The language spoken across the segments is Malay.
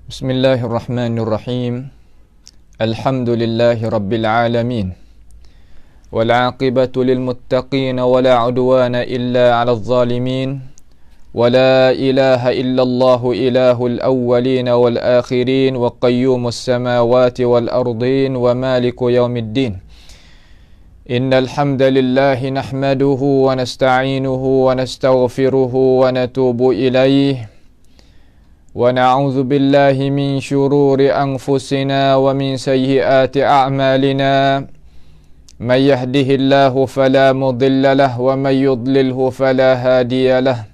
Bismillahirrahmanirrahim. Alhamdulillahi rabbil alamin. Wal 'aqibatu lil muttaqin wa la 'udwana illa 'alal zalimin. Wa la ilaha illallah ilahul awwalin wal akhirin wa qayyumus samawati wal ardin wa maliku yaumiddin. Innal hamdalillahi nahmaduhu wa nasta'inuhu wa nastaghfiruhu wa natubu ilayhi. ونعوذ بالله من شرور أنفسنا ومن سيئات أعمالنا من يهده الله فلا مضل له ومن يضلله فلا هادي له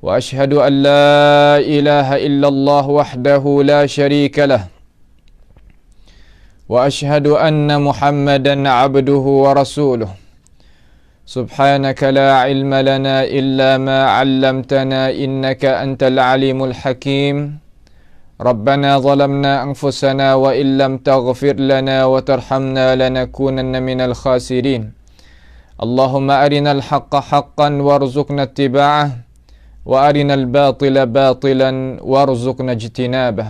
وأشهد أن لا إله إلا الله وحده لا شريك له وأشهد أن محمدا عبده ورسوله سبحانك لا علم لنا إلا ما علمتنا إنك أنت العليم الحكيم ربنا ظلمنا أنفسنا وإن لم تغفر لنا وترحمنا لنكونن من الخاسرين اللهم أرنا الحق حقا وارزقنا اتباعه وأرنا الباطل باطلا وارزقنا اجتنابه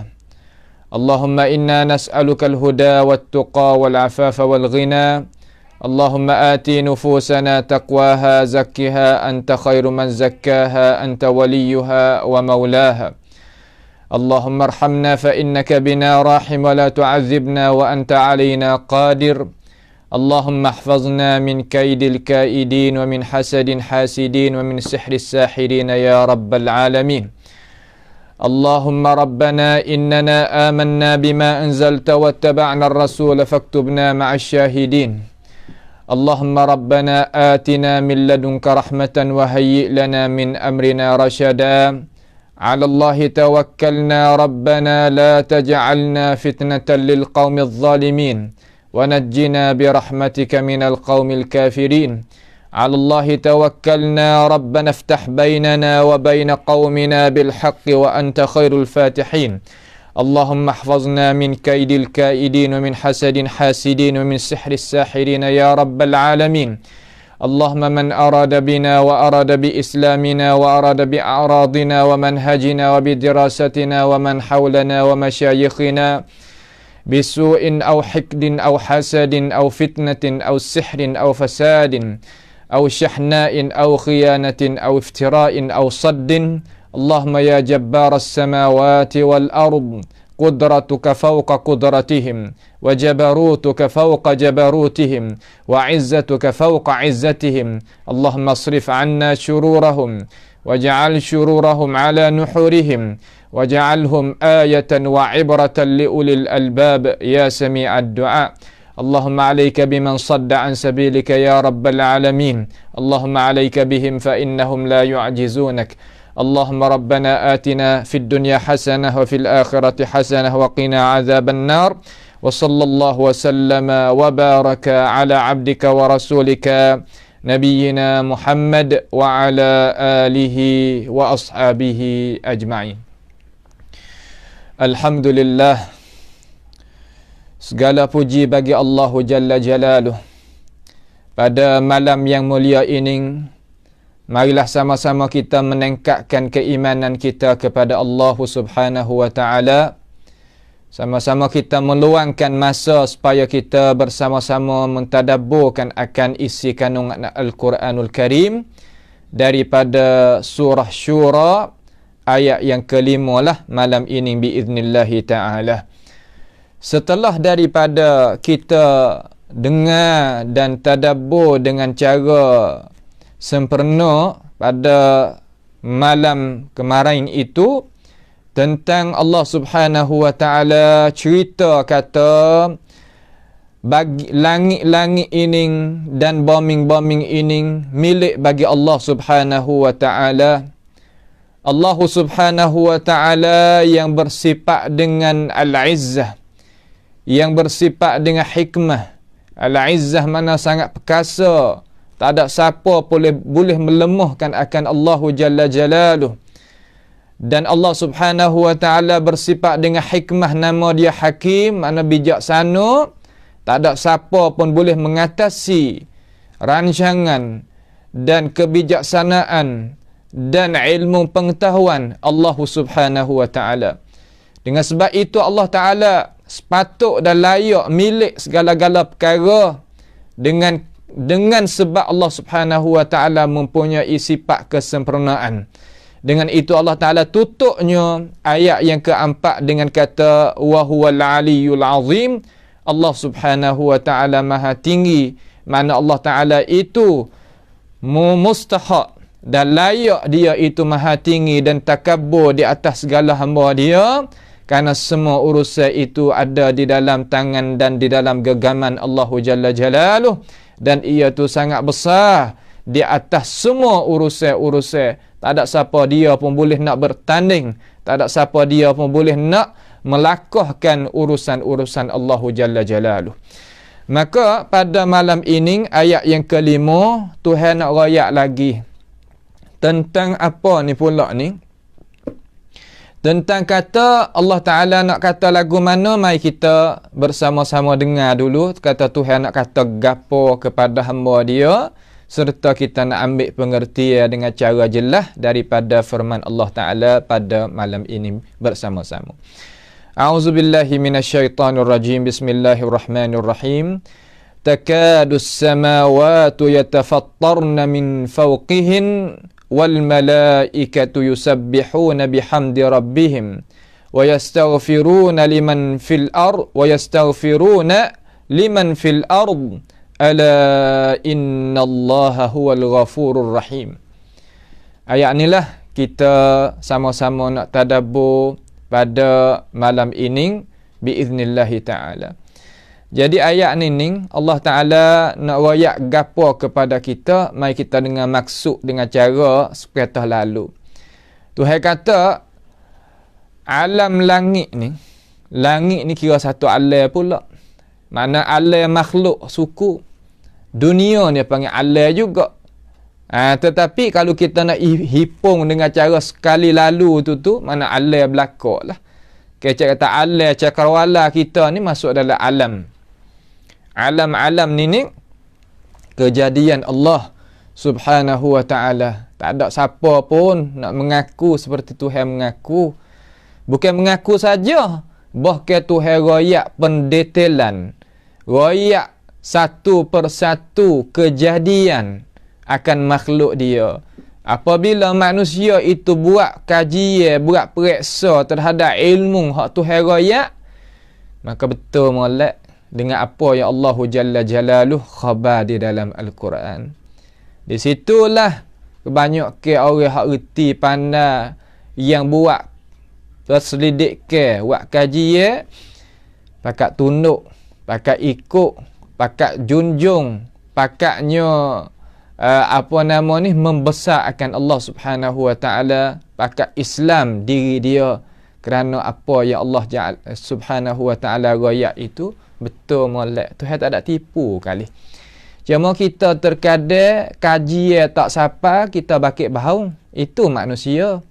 اللهم إنا نسألك الهدى والتقى والعفاف والغنى اللهم آتي نفوسنا تقواها زكها أنت خير من زكاها أنت وليها ومولاها اللهم ارحمنا فإنك بنا راحم ولا تعذبنا وأنت علينا قادر اللهم احفظنا من كيد الكائدين ومن حسد حاسدين ومن سحر الساحرين يا رب العالمين اللهم ربنا إننا آمنا بما أنزلت واتبعنا الرسول فاكتبنا مع الشاهدين اللهم ربنا آتنا من لدنك رحمة وهيئ لنا من أمرنا رشدا على الله توكلنا ربنا لا تجعلنا فتنة للقوم الظالمين ونجنا برحمتك من القوم الكافرين على الله توكلنا ربنا افتح بيننا وبين قومنا بالحق وأنت خير الفاتحين اللهم احفظنا من كيد الكائدين ومن حسد حاسدين ومن سحر الساحرين يا رب العالمين اللهم من أراد بنا وأراد بإسلامنا وأراد بأعراضنا ومنهجنا وبدراستنا ومن حولنا ومشايخنا بسوء أو حقد أو حسد أو فتنة أو سحر أو فساد أو شحناء أو خيانة أو افتراء أو صد اللهم يا جبار السماوات والأرض قدرتك فوق قدرتهم وجبروتك فوق جبروتهم وعزتك فوق عزتهم اللهم اصرف عنا شرورهم واجعل شرورهم على نحورهم واجعلهم آية وعبرة لأولي الألباب يا سميع الدعاء اللهم عليك بمن صد عن سبيلك يا رب العالمين اللهم عليك بهم فإنهم لا يعجزونك اللهم ربنا آتنا في الدنيا حسنة وفي الآخرة حسنة وقنا عذاب النار وصلى الله وسلم وبارك على عبدك ورسولك نبينا محمد وعلى آله وأصحابه أجمعين. Alhamdulillah, segala puji bagi Allah Jalla Jalaluh. Pada malam yang mulia ini, marilah sama-sama kita meningkatkan keimanan kita kepada Allah Subhanahu wa taala. Sama-sama kita meluangkan masa supaya kita bersama-sama mentadabburkan akan isi kandungan Al-Quranul Karim daripada surah Syura ayat yang kelima lah malam ini biiznillahi taala. Setelah daripada kita dengar dan tadabbur dengan cara sempurna pada malam kemarin itu tentang Allah Subhanahu wa taala cerita kata bagi langit-langit ini dan bumi-bumi ini milik bagi Allah Subhanahu wa taala. Allah Subhanahu wa taala yang bersifat dengan al-izzah, yang bersifat dengan hikmah. Al-izzah mana sangat perkasa. Tak ada siapa boleh melemahkan akan Allah Jalla Jalaluh. Dan Allah Subhanahu wa taala bersifat dengan hikmah, nama dia Hakim, mana bijaksana. Tak ada siapa pun boleh mengatasi rancangan dan kebijaksanaan dan ilmu pengetahuan Allah Subhanahu wa taala. Dengan sebab itu Allah Ta'ala sepatut dan layak milik segala-gala perkara dengan sebab Allah Subhanahu wa Ta'ala mempunyai sifat kesempurnaan. Dengan itu Allah Ta'ala tutupnya ayat yang keempat dengan kata wa huwal aliyyul azim. Allah Subhanahu wa Ta'ala maha tinggi, mana Allah Ta'ala itu mustahak dan layak dia itu maha tinggi dan takabur di atas segala hamba dia, kerana semua urusan itu ada di dalam tangan dan di dalam genggaman Allahu Jalla Jalaluh, dan ia tu sangat besar di atas semua urusan-urusan. Tak ada siapa dia pun boleh nak bertanding, tak ada siapa dia pun boleh nak melakahkan urusan-urusan Allahu Jalla Jalaluh. Maka pada malam ini ayat yang kelima, Tuhan nak royak lagi tentang apa ni pula ni? Tentang kata Allah Ta'ala nak kata lagu mana, mari kita bersama-sama dengar dulu. Kata Tuhan nak kata gapo kepada hamba dia, serta kita nak ambil pengertian dengan cara jelas daripada firman Allah Ta'ala pada malam ini bersama-sama. A'udzubillahi minasyaitanirrajim. Bismillahirrahmanirrahim. Takadus samawatu yatafattarna min fawqihin wal malaikatu yusabbihuna bihamdi rabbihim wa yastaghfiruna liman fil ard ala innallaha huwal ghafurur rahim. Ayat inilah kita sama-sama nak tadabbur pada malam ini biiznillah taala. Jadi ayat ni Allah Ta'ala nak royak gapo kepada kita, mari kita dengar maksud dengan cara seperti lalu. Tuhan kata alam langit ni kira satu alam pula. Mana alam makhluk suku. Dunia ni panggil alam juga. Tetapi kalau kita nak hipung dengan cara sekali lalu tu mana alam belakang lah. Kita kata alam cakrawala kita ni masuk dalam alam. Alam-alam ni kejadian Allah Subhanahu wa Ta'ala. Tak ada siapa pun nak mengaku seperti Tuhan mengaku. Bukan mengaku saja, bahkan Tuhan royak pendetailan, royak satu persatu kejadian akan makhluk dia. Apabila manusia itu buat kajian, buat periksa terhadap ilmu hak Tuhan royak, maka betul molek dengan apa yang Allahu Jalla Jalaluh khabar di dalam Al-Quran. Di situlah kebanyakan orang hak reti pandai yang buat terselidik buat kajian, pakat tunduk, pakat ikut, pakat junjung, pakatnya membesar akan Allah Subhanahu wa Ta'ala, pakat Islam diri dia kerana apa yang Allah Subhanahu wa Ta'ala royak itu betul molek. Tuhan tak ada tipu kali. Cuma kita terkadang kajian tak sapa, kita bakit bahaung. Itu manusia.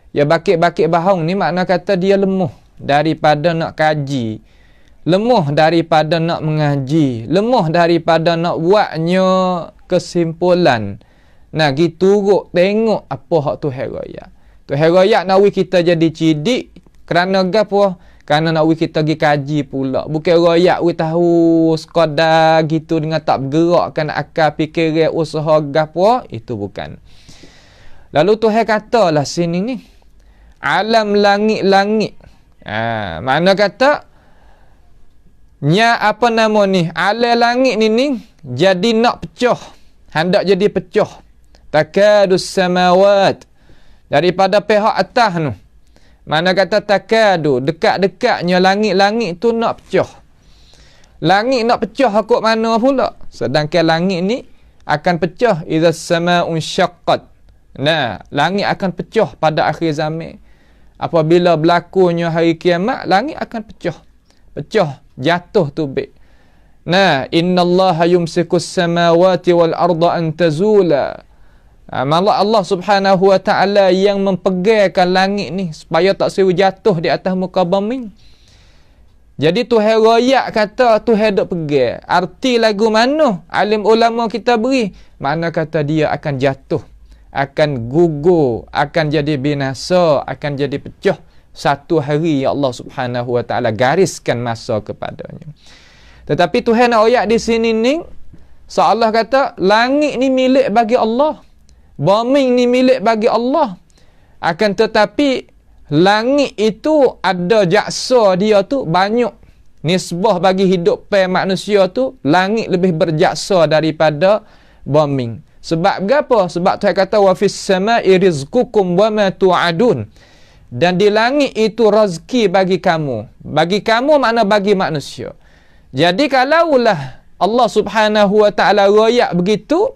Ya bakit-bakit bahaung ni makna kata dia lemah daripada nak kaji, lemah daripada nak mengaji, lemah daripada nak buatnya kesimpulan. Nah, gitu turut tengok apa hak Tuhan royak. Tuhan royak nak kita jadi cidik kerana gapo? Kerana nak kita pergi kaji pula. Bukan royak tahu sekadar gitu dengan tak bergerakkan akal fikiran usaha gapo, itu bukan. Lalu Tuhan katalah sini ni alam langit-langit. Mana kata alam langit ni jadi nak pecah. Hendak jadi pecah. Takadus samawat. Daripada pihak atas tu. Mana kata takadu, dekat-dekatnya langit-langit tu nak pecah. Langit nak pecah kok mana pula? Sedangkan langit ni akan pecah idza samaa'un syaqqat. Nah, langit akan pecah pada akhir zaman. Apabila berlakunya hari kiamat, langit akan pecah. Pecah, jatuh tubik. Nah, innallaha yumsikus samawati wal arda an tazula. Allah Subhanahu wa Ta'ala yang mempegangkan langit ni supaya tak seru jatuh di atas muka bumi. Jadi Tuhan royak kata Tuhan duk pegang. Arti lagu mana alim ulama kita beri? Mana kata dia akan jatuh, akan gugur, akan jadi binasa, akan jadi pecah satu hari yang Allah Subhanahu wa taala gariskan masa kepadanya. Tetapi Tuhan nak ayat di sini ni, seolah kata langit ni milik bagi Allah, bumi ni milik bagi Allah. Akan tetapi langit itu ada jaksa dia tu banyak. Nisbah bagi hidup manusia tu, langit lebih berjaksa daripada bumi. Sebab apa? Sebab Tuhan kata wa fis sama'i rizqukum wa ma tu'adun. Dan di langit itu rezeki bagi kamu. Bagi kamu makna bagi manusia. Jadi kalaulah Allah Subhanahu wa taala royak begitu,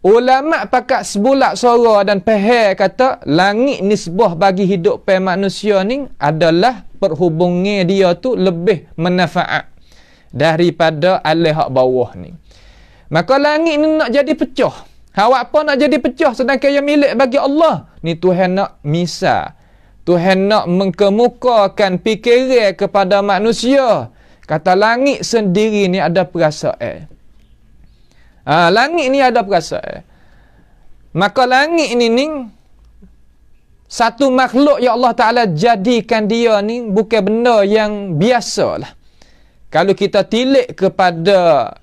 ulama pakat sebulak suara dan faham kata langit nisbah bagi hidup manusia ni adalah perhubungan dia tu lebih manfaat daripada alih hak bawah ni. Maka langit ni nak jadi pecah. Awak apa nak jadi pecah sedangkan yang milik bagi Allah? Ni Tuhan nak misal. Tuhan nak mengkemukakan fikiran kepada manusia. Kata langit sendiri ni ada perasaan. Langit ni ada perasaan. Maka langit ni satu makhluk yang Allah Ta'ala jadikan dia ni bukan benda yang biasa lah. Kalau kita tilik kepada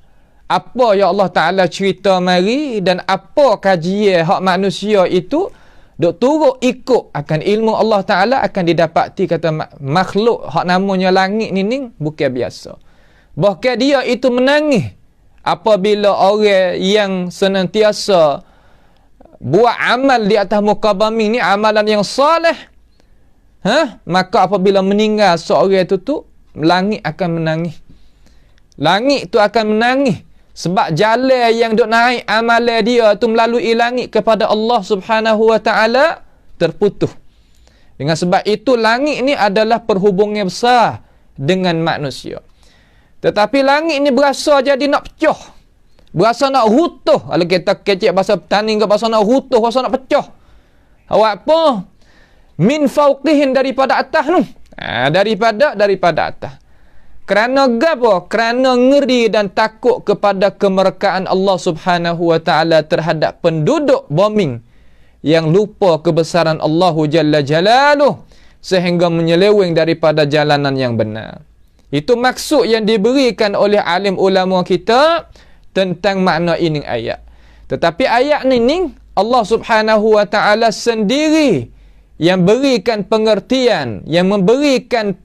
apa yang Allah Ta'ala cerita mari dan apa kajian hak manusia itu, duk turut ikut akan ilmu Allah Ta'ala akan didapati kata makhluk hak namanya langit ni bukan biasa. Bahkan dia itu menangis apabila orang yang senantiasa buat amal di atas muka bumi ni, amalan yang soleh, maka apabila meninggal seorang itu tu, langit akan menangis. Langit tu akan menangis sebab jalan yang duk naik amalan dia tu melalui langit kepada Allah Subhanahu wa taala terputus. Dengan sebab itu langit ni adalah perhubungan besar dengan manusia. Tetapi langit ni berasa jadi nak pecah. Berasa nak runtuh. Kalau kita kecek bahasa petani ke bahasa nak runtuh, bahasa nak pecah. Awak apa? Min fauqihin daripada atas tu. Daripada atas. Kerana apa? Kerana ngeri dan takut kepada kemerkaan Allah Subhanahu wa taala terhadap penduduk bumi yang lupa kebesaran Allah Jalla Jalaluh sehingga menyeleweng daripada jalanan yang benar. Itu maksud yang diberikan oleh alim ulama kita tentang makna ini ayat. Tetapi ayat ni Allah Subhanahu wa taala sendiri yang berikan pengertian, yang memberikan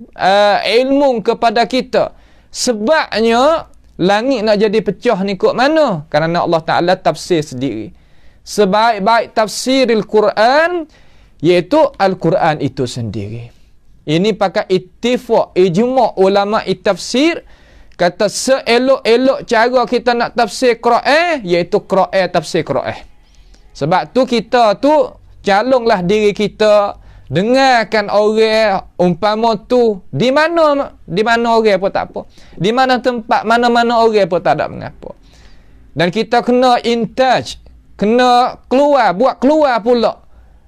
ilmu kepada kita. Sebabnya langit nak jadi pecah ni kok mana? Kerana Allah Ta'ala tafsir sendiri. Sebaik-baik tafsiril Quran, iaitu Al-Quran itu sendiri. Ini pakai ittifaq, ijma' ulama' tafsir, kata seelok-elok cara kita nak tafsir Quran, iaitu Quran tafsir Quran. Sebab tu kita tu calonglah diri kita, dengarkan orang umpama tu di mana orang pun tak apa, di mana tempat mana-mana orang pun tak ada mengapa. Dan kita kena intaj, kena buat keluar pula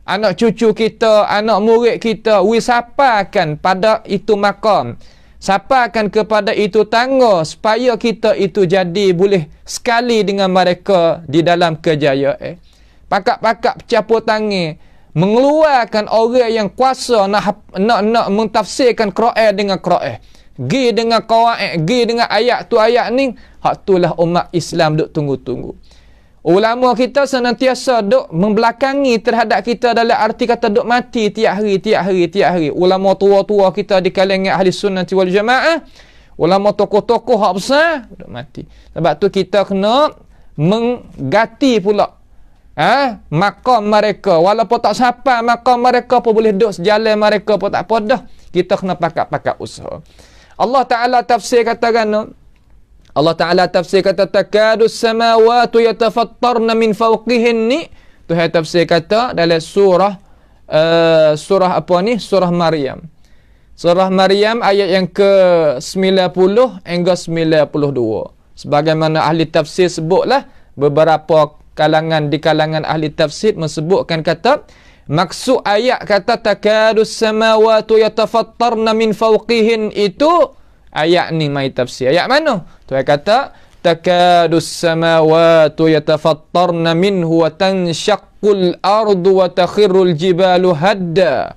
anak cucu kita, anak murid kita, wisapakan pada itu makam, sapakan kepada itu tangga supaya kita itu jadi boleh sekali dengan mereka di dalam kejayaan. Pakak-pakak bercapur tangan mengeluarkan orang yang kuasa nak mentafsirkan Quran dengan Quran. Gi dengan qawaid, gi dengan ayat tu ayat ni, hak itulah umat Islam duk tunggu-tunggu. Ulama kita senantiasa duk membelakangi terhadap kita dalam arti kata duk mati tiap hari. Ulama tua-tua kita di kalangan ahli sunnah wal jamaah, ulama tokoh-tokoh hak besar duk mati. Sebab tu kita kena menggati pula makam mereka, walaupun tak sampai makam mereka pun boleh duduk sejalan mereka pun tak apa dah. Kita kena pakat-pakat usaha. Allah Ta'ala tafsir katakan, Allah Ta'ala tafsir kata takadus samawatu yatafattarna min fawqihin ni. Tuhan tafsir kata dalam surah apa ni? Surah Maryam. Surah Maryam ayat yang ke-90 hingga 92. Sebagaimana ahli tafsir sebutlah, beberapa di kalangan ahli tafsir menyebutkan kata maksud ayat kata takadus samawatu yatafattarna min fawqihin itu ayat ni mai tafsir. Ayat mana? Tuhan kata takadus samawatu yatafattarna minhu wa tanshaqqul ardu wa takhirrul jibalu hadda.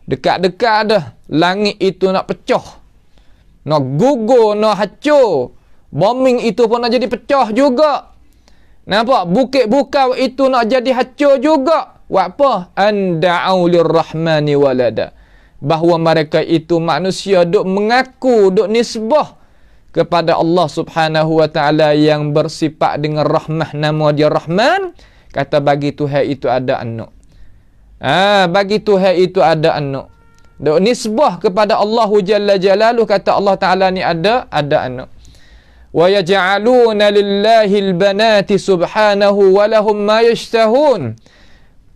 Dekat-dekat dah langit itu nak pecah. Nak gugur, nak hancur. Bombing itu pun nak jadi pecah juga. Nampak? Bukit Bukau itu nak jadi hancur juga. Buat apa? Anda'au lirrahmani walada. Bahawa mereka itu manusia duk mengaku, duk nisbah kepada Allah Subhanahu wa ta'ala yang bersifat dengan rahmah, nama dia Rahman. Kata bagi Tuhan itu ada anak. Bagi Tuhan itu ada anak. Duk nisbah kepada Allah Jalla Jalaluh, kata Allah Ta'ala ni ada anak. Wa yaj'aluna lillahi al-banati subhanahu wa lahum ma yashtahun.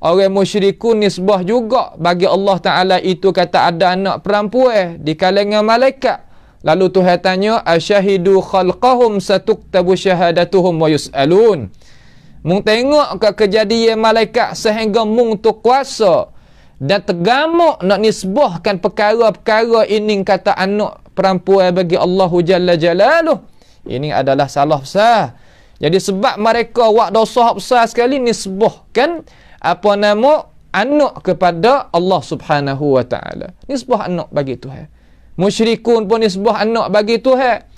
Orang musyrikun nisbah juga bagi Allah Ta'ala itu kata ada anak perempuan di kalangan malaikat. Lalu Tuhan tanya, asyahidu khalqahum satuktabu syahadatuhum wa yus'alun. Mung tengok ke kejadian malaikat sehingga mung tu kuasa dan tergamuk nak nisbahkan perkara-perkara ini kata anak perempuan bagi Allah Jalla Jalaluh. Ini adalah salah besar. Jadi sebab mereka buat dosa besar sekali nisbahkan apa nama anak kepada Allah Subhanahu wa ta'ala. Nisbah anak bagi Tuhan. Musyrikun pun nisbah anak bagi Tuhan.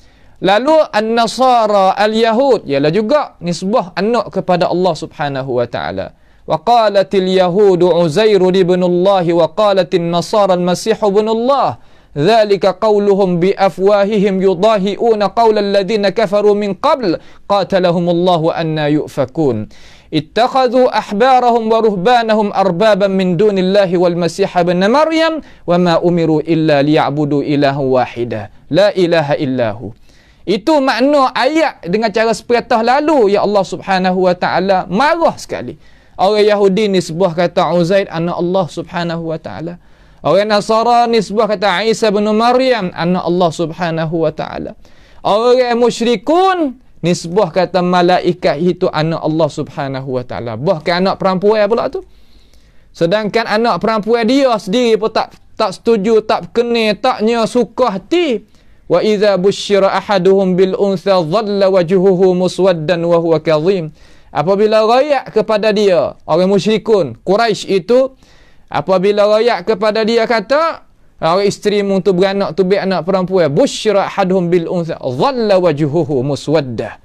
Lalu an-nasara al-yahud ialah juga nisbah anak kepada Allah Subhanahu wa ta'ala. Wa qalatil yahudu Uzairu ibnullah wa qalatin nasara al-masih ibnullah. Dzalika qauluhum bi afwahihim yudahi'una qaulal ladzina kafaru min qabl qatalahumullahu anna yufakun. Ittakhadhu ahbarahum wa ruhbanahum arbaban min dunillahi wal masih ibn maryam wa ma umiru illa liya'budu ilahan wahida la ilaha illahu. Itu makna ayat dengan cara sepatah lalu ya Allah Subhanahu wa ta'ala marah sekali. Orang Yahudi nisbah kata Uzair anak Allah Subhanahu wa ta'ala. Orang Nasara nisbah kata Isa bin Maryam anak Allah Subhanahu wa ta'ala. Orang musyrikun nisbah kata malaikat itu anak Allah Subhanahu wa ta'ala. Bahkan anak perempuan pula tu. Sedangkan anak perempuan dia sendiri pun tak setuju, tak kena, taknya suka hati. Wa idza busyira ahaduhum bil untha dhalla wajhuhu muswaddan wa huwa kadhim. Apabila rayak kepada dia orang musyrikun Quraisy itu, apabila rayak kepada dia kata orang isteri mu tu beranak tu anak perempuan, busyira ahaduhum bil untha dhalla wajhuhu muswaddah.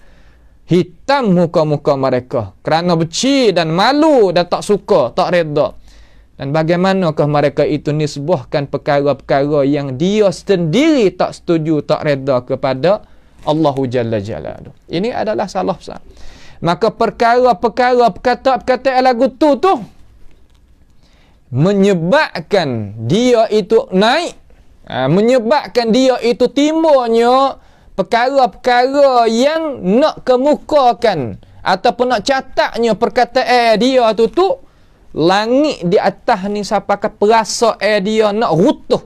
Hitam muka-muka mereka kerana benci dan malu dan tak suka, tak redha. Dan bagaimanakah mereka itu nisbahkan perkara-perkara yang dia sendiri tak setuju, tak redha kepada Allah Jalla Jalaluh. Ini adalah salah besar. Maka perkara-perkara perkataan lagu tu menyebabkan dia itu naik, menyebabkan dia itu timbulnya perkara-perkara yang nak kemukakan ataupun nak catatnya perkataan dia tu langit di atas ni sampai ke perasaan dia nak runtuh,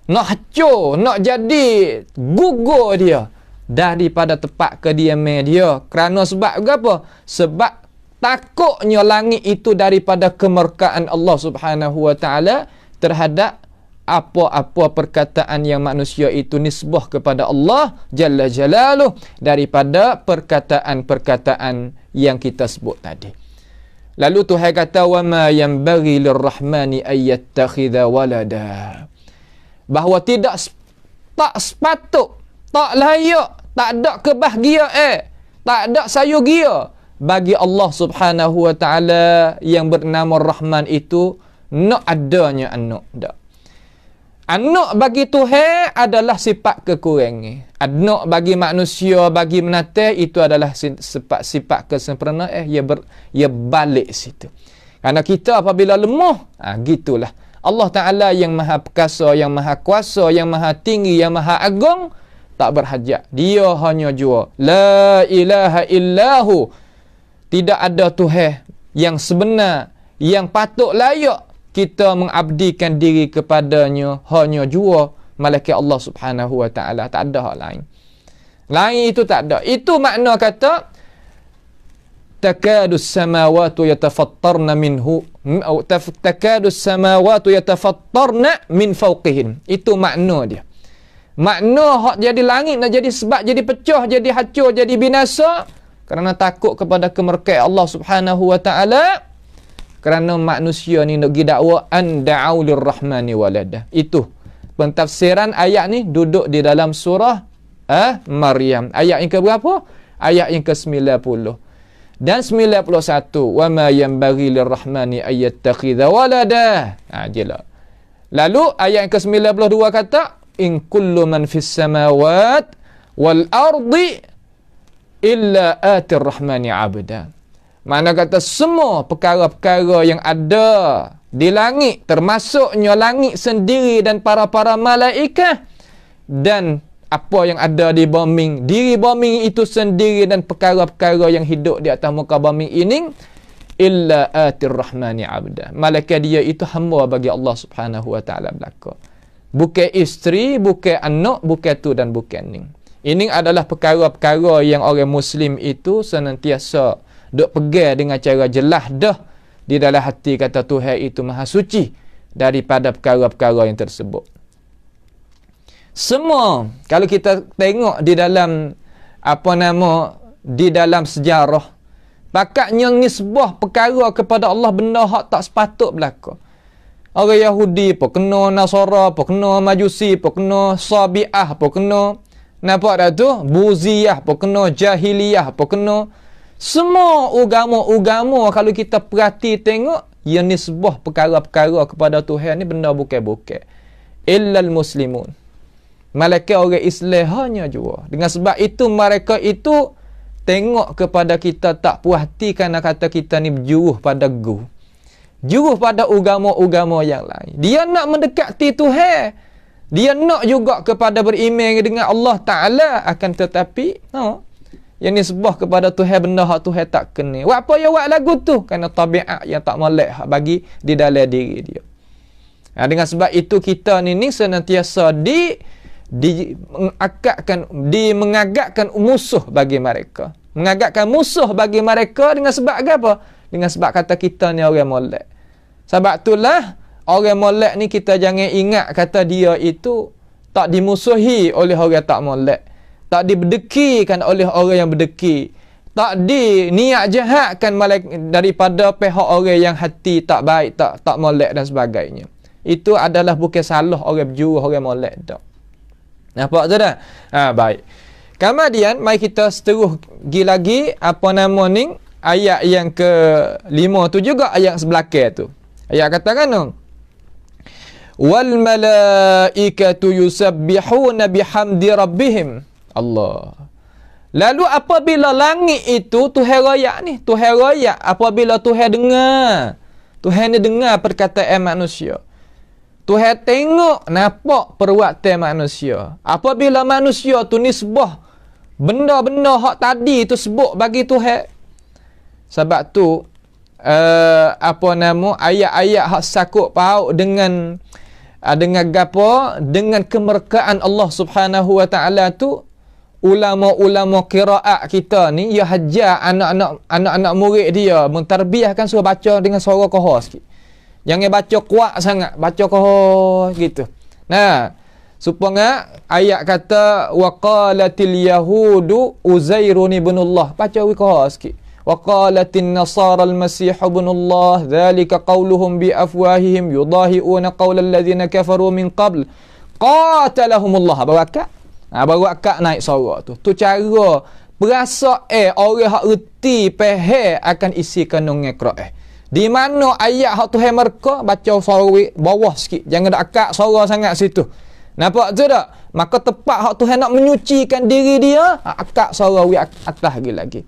nak hancur, nak jadi gugur dia daripada tempat kediaman dia. Kerana sebab apa? Sebab takutnya langit itu daripada kemurkaan Allah Subhanahu wa ta'ala terhadap apa-apa perkataan yang manusia itu nisbah kepada Allah Jalla Jalaluh daripada perkataan-perkataan yang kita sebut tadi. Lalu Tuhan kata wa ma yanbaghi lirrahmani ay yattakhidha walada. Bahawa tak sepatut, tak layak, tak ada kebahagiaan, tak ada sayugia bagi Allah Subhanahu wa ta'ala yang bernama Rahman itu nak adanya anak. Tak. Anak bagi Tuhan adalah sifat kekurangan. Anak bagi manusia, bagi menatai itu adalah sifat kesempurnaan. Ia balik situ. Karena kita apabila lemah, gitulah. Allah Ta'ala yang maha perkasa, yang maha kuasa, yang maha tinggi, yang maha agung, tak berhajat. Dia hanya jua. La ilaha illahu. Tidak ada Tuhan yang sebenar, yang patut layak kita mengabdikan diri kepadanya, hanya jua malaikat Allah Subhanahu wa ta'ala. Tak ada hak lain. Lain itu tak ada. Itu makna kata takadus samawatu yatafattarna minhu, takadus samawatu yatafattarna min fawqihin. Itu makna dia. Makna hak jadi langit nak jadi sebab jadi pecah, jadi hancur, jadi binasa kerana takut kepada kemurkaan Allah Subhanahu wa ta'ala. kerana manusia ni nak pergi dakwa an da'u lirrahmani waladah. Itu pentafsiran ayat ni duduk di dalam surah Maryam. Ayat yang ke berapa? Ayat yang ke-90 dan 91. Wa ma yanbaghi lirrahmani ayyattakhidha walada. Jelas. Lalu ayat yang ke-92 kata in kullu man fis samawat wal ardi illa atir rahmani abda. Mana kata semua perkara-perkara yang ada di langit, termasuknya langit sendiri dan para-para malaikat, dan apa yang ada di bumi, diri bumi itu sendiri dan perkara-perkara yang hidup di atas muka bumi ini, illa atir rahmani abda. Malaikat dia itu hamba bagi Allah Subhanahu wa taala belaka. Bukan isteri, bukan anak, bukan tu dan bukan ni. Ini adalah perkara-perkara yang orang Muslim itu senantiasa duk pegang dengan cara jelas dah di dalam hati, kata Tuhan itu maha suci daripada perkara-perkara yang tersebut. Semua kalau kita tengok di dalam di dalam sejarah, pakatnya nisbah perkara kepada Allah benda hak tak sepatut berlaku. Orang Yahudi pun kena, Nasara pun kena, Majusi pun kena, Sabi'ah pun kena, nampak dah tu, Buziyah pun kena, Jahiliyah pun kena. Semua agama-agama kalau kita perhati tengok, yang nisbah perkara-perkara kepada Tuhan ni benda bukan-bukan. Illal muslimun. Malaikat orang Islam hanya jua. Dengan sebab itu mereka itu tengok kepada kita tak puas hati kerana kata kita ni berjuruh pada juruh pada agama-agama yang lain. Dia nak mendekati Tuhan. Dia nak juga kepada beriman dengan Allah Ta'ala, akan tetapi yang nisbah kepada Tuhan benda hak Tuhan tak kena. Buat apa yang buat lagu tu? Kerana tabiat yang tak molek bagi di dalam diri dia. Dengan sebab itu kita ni senantiasa mengagakkan musuh bagi mereka. Mengagakkan musuh bagi mereka dengan sebab apa? Dengan sebab kata kita ni orang molek. Sebab itulah orang molek ni kita jangan ingat kata dia itu tak dimusuhi oleh orang tak molek. Tak diberdekikan oleh orang yang berdeki. Tak niat jahatkan daripada pihak orang yang hati tak baik, tak molek dan sebagainya. Itu adalah bukan salah orang berjuruh, orang molek tak. Nampak tu dah? Baik. Kemudian mari kita seterus pergi lagi ayat yang ke-5 tu juga ayat sebelakang tu. Ayat katakan wal malaikatu yusabbihuna bihamdi rabbihim. Allah. Lalu apabila langit itu Tuhan royak ni, Tuhan royak apabila Tuhan dengar perkataan manusia. Tuhan tengok nampak perbuatan manusia. Apabila manusia tu nisbah benda-benda hak tadi tu sebut bagi Tuhan. Sebab tu ayat-ayat hak sakut paut dengan kemerkaan Allah Subhanahu wa taala tu, ulama-ulama qiraat kita ni ya hajar anak-anak murid dia mentarbiahkan suruh baca dengan suara kohor sikit. Jangan baca kuat sangat, baca kohor gitu. Supaya ayat kata waqalatil yahudu Uzairun ibnullah, baca kohor sikit. Waqalatin nasara al-masih ibnullah dzalika qauluhum bi afwahihim yudahiuna qaulal ladzina kafaru min qabl qatalahumullah. Baru akak naik suara tu. Tu cara berasa orang hak reti faham akan isi kandungan Quran. Di mana ayat hak Tuhan mereka baca suara bawah sikit. Jangan dak akak suara sangat situ. Nampak tu tak? Maka tepat hak Tuhan nak menyucikan diri dia, akak suara atas lagi.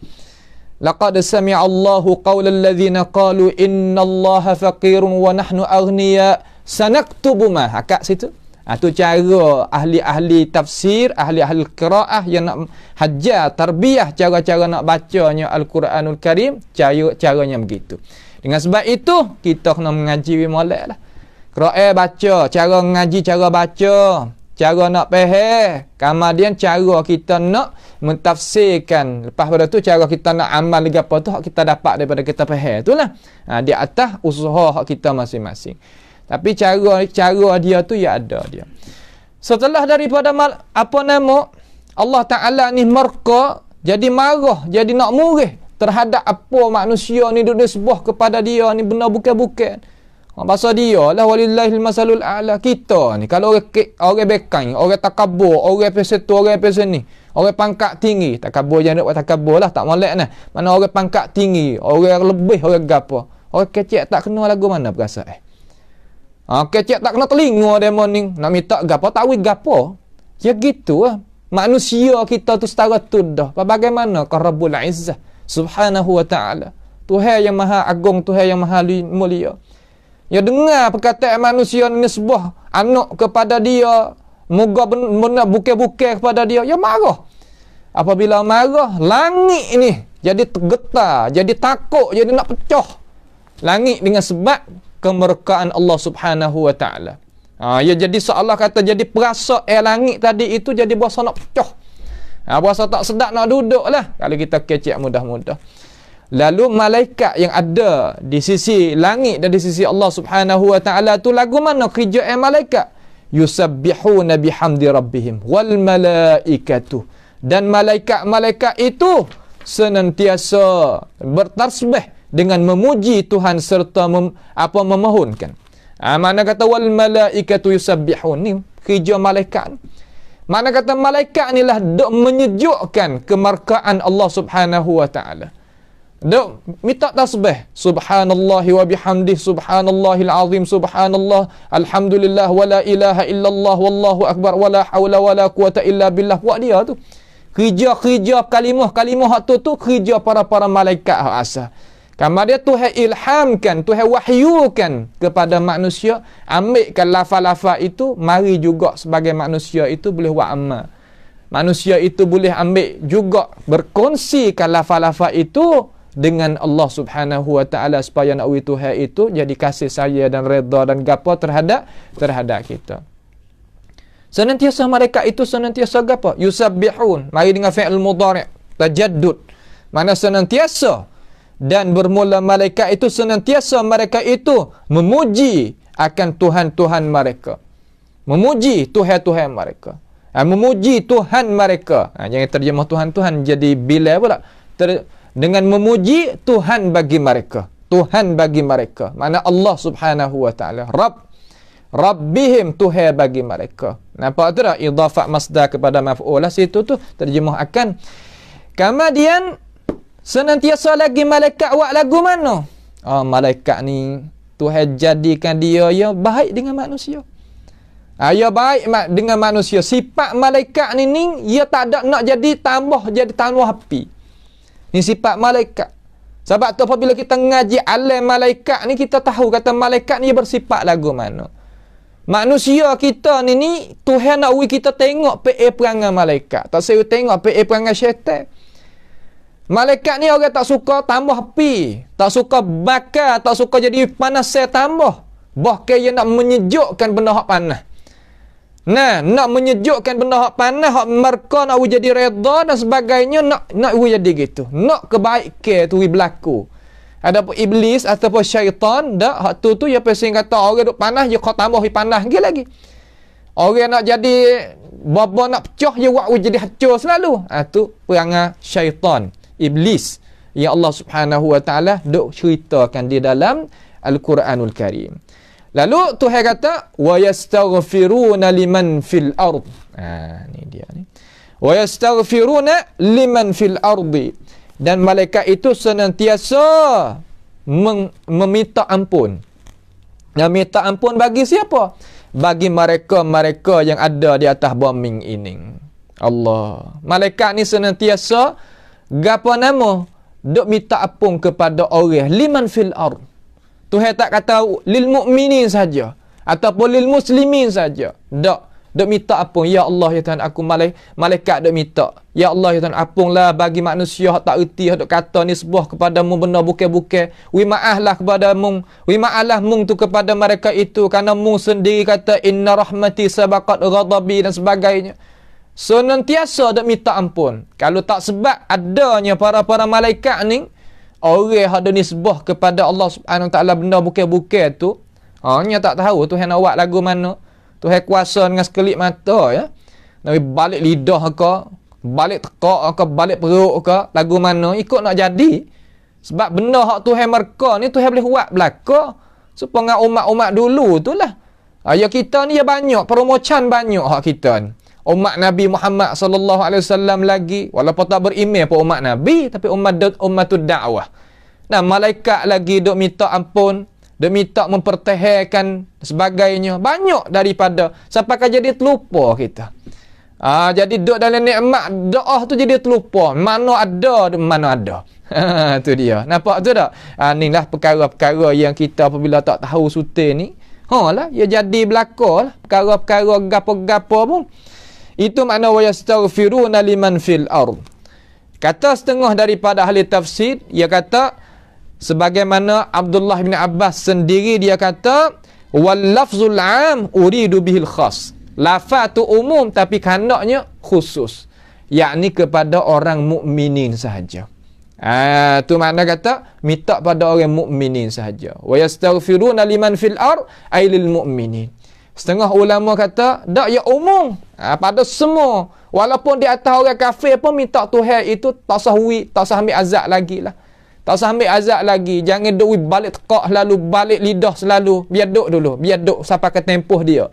Laqad sami'a Allahu qaulal ladzina qalu innallaha faqirun wa nahnu aghniya sanaktubu ma. Akak situ. Itu cara ahli-ahli tafsir, ahli-ahli qiraah yang nak hajar, tarbiyah cara-cara nak bacanya Al-Quranul Karim, caranya begitu. Dengan sebab itu, kita kena mengaji molek lah. Qiraah baca, cara mengaji, cara baca, cara nak faham. Kemudian cara kita nak mentafsirkan. Lepas pada tu, cara kita nak amal lagi apa tu, kita dapat daripada kita faham. Itulah. Di atas usaha kita masing-masing. Tapi cara dia tu ya ada dia. Setelah daripada Allah Ta'ala ni merka, jadi marah, jadi nak murih terhadap apa manusia ni duk disebah kepada dia ni benda bukan-bukan. Bahasa dia lah walillahil masalul a'la. Kita ni kalau orang bekang, orang takabur, orang pesetu, orang peseni, orang pangkat tinggi, takabur jangan buat takabur lah, tak molek nah. Mana orang pangkat tinggi, orang lebih, orang gapo. Orang kecek tak kena lagu mana perasaan. Kecek tak kena telinga demo ni nak minta gapo tak wi gapo. Ya gitu lah. Manusia kita tu setara tu dah. Bagaimana kau Rabbul Izzah Subhanahu wa ta'ala. Tuhan yang maha agung, Tuhan yang maha mulia. Ya dengar perkataan manusia ni sebuah anak kepada dia, moga benar bukan-bukan kepada dia, ya marah. Apabila marah, langit ni jadi tergetar, jadi takut, jadi nak pecah. Langit dengan sebab kemurkaan Allah Subhanahu wa ta'ala. Ya jadi seolah kata jadi perasa langit tadi itu jadi berasa nak pecah. Berasa tak sedap nak duduk lah kalau kita kecek mudah-mudah. Lalu malaikat yang ada di sisi langit dan di sisi Allah Subhanahu wa ta'ala tu lagu mana kerja malaikat? Yusabbihuna bihamdi rabbihim wal malaikatu. Dan malaikat-malaikat itu senantiasa bertasbih dengan memuji Tuhan serta memohonkan. Mana kata wal malaikatu yusabbihun ni kerja malaikat. Mana kata malaikat ni lah menyejukkan kemarkaan Allah Subhanahu wa ta'ala. Duk minta tasbih subhanallahi wa bihamdih subhanallahil azim subhanallah alhamdulillah wala ilaha illallah wallahu akbar wala haula wala quwata illa billah. Buat dia tu kerja kalimah tu kerja para malaikat asal. Kamar dia Tuhan ilhamkan, Tuhan wahyukan kepada manusia, ambilkan lafaz-lafaz itu, mari juga sebagai manusia itu boleh buat amal. Manusia itu boleh ambil juga berkongsikan lafaz-lafaz itu dengan Allah Subhanahu wa ta'ala supaya nak Tuhan itu jadi kasih sayang dan redha dan gapo terhadap kita. Senantiasa mereka itu senantiasa gapo? Yusabbihun. Mari dengan fi'il mudhari' tajaddud. Mana senantiasa dan bermula malaikat itu senantiasa mereka itu memuji akan Tuhan-Tuhan mereka. Memuji Tuhan-Tuhan mereka. Memuji Tuhan mereka. Jangan terjemah Tuhan-Tuhan jadi bila pula. Dengan memuji Tuhan bagi mereka. Tuhan bagi mereka. Mana Allah Subhanahu wa ta'ala. Rabbihim Tuhan bagi mereka. Nampak tu tak? Idhafat masdar kepada maf'ul lah. Situ tu terjemah akan. Kemudian senantiasa lagi malaikat buat lagu mana? Malaikat ni Tuhan jadikan dia ya baik dengan manusia. Ya baik dengan manusia. Sifat malaikat ni ia tak ada nak jadi tambah api. Ni sifat malaikat. Sebab tu apabila kita ngaji alam malaikat ni, kita tahu kata malaikat ni bersifat lagu mana. Manusia kita ni Tuhan nak kita tengok perangai malaikat. Tak saya tengok perangai syaitan. Malaikat ni orang tak suka tambah api, tak suka bakar, tak suka jadi panas saya tambah. Bahkan ia nak menyejukkan benda hak panas. Nak menyejukkan benda hak panas, hak mereka nak jadi redha dan sebagainya, nak jadi gitu. Nak kebaikan tu berlaku. Ada pun iblis ataupun syaitan, dak hak tu ia pasal kata orang duk panas, dia kau tambah panas lagi. Orang nak jadi baba nak pecah, dia buat jadi hancur selalu. Tu perangai syaitan, iblis. Ya Allah Subhanahu wa ta'ala duk ceritakan di dalam Al-Quranul Karim. Lalu Tuhan kata wa yastaghfiruna liman fil ard. Ni dia ni. Wa yastaghfiruna liman fil ardi. Dan malaikat itu senantiasa meminta ampun. Dan minta ampun bagi siapa? Bagi mereka yang ada di atas bumi ini. Allah. Malaikat ni senantiasa gapo nama? Duk minta ampun kepada orang liman fil ard. Tuhan tak kata lil mukminin saja ataupun lil muslimin saja. Tak. Duk minta ampun. Ya Allah ya Tuhan aku malaikat duk minta. Ya Allah ya Tuhan ampunlah bagi manusia hak tak erti hak duk kata ni sebuah kepada mu benda bukan-bukan. Wi maaflah kepada mung. Wi maaflah mung tu kepada mereka itu kerana mung sendiri kata inna rahmati sabaqat ghadabi dan sebagainya. Senantiasa duk minta ampun. Kalau tak sebab adanya para malaikat ni, orang ada nisbah kepada Allah Subhanahu Wa Taala benda bukan-bukan tu, nya tak tahu Tuhan nak buat lagu mana. Tuhan kuasa dengan sekelip mata ya. Nak balik lidah ke, balik tekak ke, balik perut ke, lagu mana, ikut nak jadi. Sebab benda hak Tuhan mereka ni, Tuhan boleh buat belaka. Supaya umat-umat dulu tu lah. Ya kita ni ya banyak, permocan banyak hak kita ni. Umat Nabi Muhammad sallallahu alaihi wasallam lagi, walaupun tak beriman pun umat Nabi, tapi umatud dakwah. Nah, malaikat lagi duk minta ampun, duk minta mempertahankan sebagainya. Banyak daripada sampai kan jadi terlupa kita. Jadi duk dalam nikmat doa tu jadi terlupa. Mana ada. Tu dia. Nampak tu tak? Inilah perkara-perkara yang kita apabila tak tahu sutil ni, lah, ia jadi belaka lah. Perkara-perkara gapo-gapo pun. Itu makna wa yastaghfiruna liman fil ard. Kata setengah daripada ahli tafsir, ia kata sebagaimana Abdullah bin Abbas sendiri dia kata wal lafzul am uridu bihil khas. Lafaz tu umum tapi kanaknya khusus, yakni kepada orang mukminin sahaja. Tu makna kata minta pada orang mukminin sahaja. Wa yastaghfiruna liman fil ard ay lil mukminin. Setengah ulama kata dak ya umum, pada semua. Walaupun di atas orang kafir pun minta Tuhan itu tak usah ambil azab lagi lah. Tak usah ambil azab lagi. Jangan duk balik tekak selalu, balik lidah selalu. Biar duk dulu, biar duk sampai ke tempoh dia.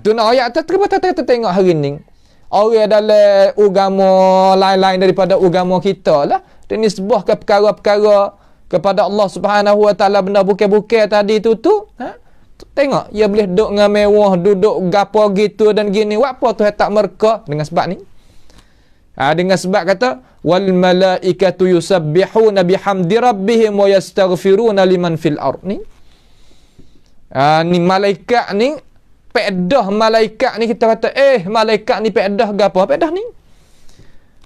Tu nak ayat tu kita tengok hari ni. Orang dalam agama lain-lain daripada agama kita lah, dia ni sebuah ke perkara-perkara kepada Allah Subhanahu Wa Taala, benda bukan-bukan tadi tu. Tengok, ia boleh duduk dengan mewah, duduk gapo gitu dan gini. Buat apa Tuhan tak merka dengan sebab ni? Dengan sebab kata wal malaikatu yusabbihuna bihamdi rabbihim wa yastaghfiruna liman fil ard ni. Ni malaikat ni pedah malaikat ni kita kata malaikat ni pedah gapo? Pedah ni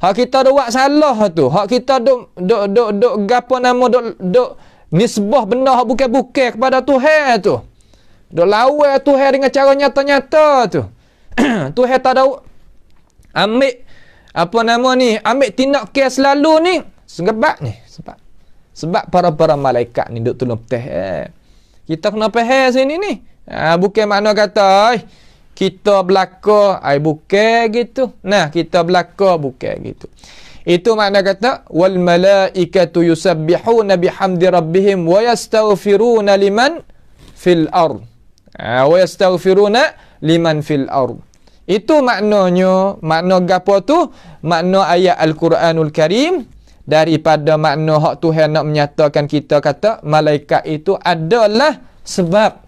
hak kita dak buat salah tu. Hak kita duk gapo nama duk nisbah benda hak bukan-bukan kepada Tuhan tu. Duk lawan Tuhan dengan cara nyata-nyata tu. Tuhan tak ada ambil tindak kes selalu ni. Sebab ni. Sebab para malaikat ni duk tolong petah. Kita kena faham sini ni. Bukan makna kata kita belaka, bukan gitu. Nah, kita belaka bukan gitu. Itu makna kata wal malaikatu yusabbihuna bihamdi rabbihim wa yastaghfiruna liman fil ard. Wa yastaghfiruna liman fil ard. Itu maknanya, makna gapo tu? Makna ayat Al-Quranul Karim daripada makna hak Tuhan nak menyatakan kita kata malaikat itu adalah sebab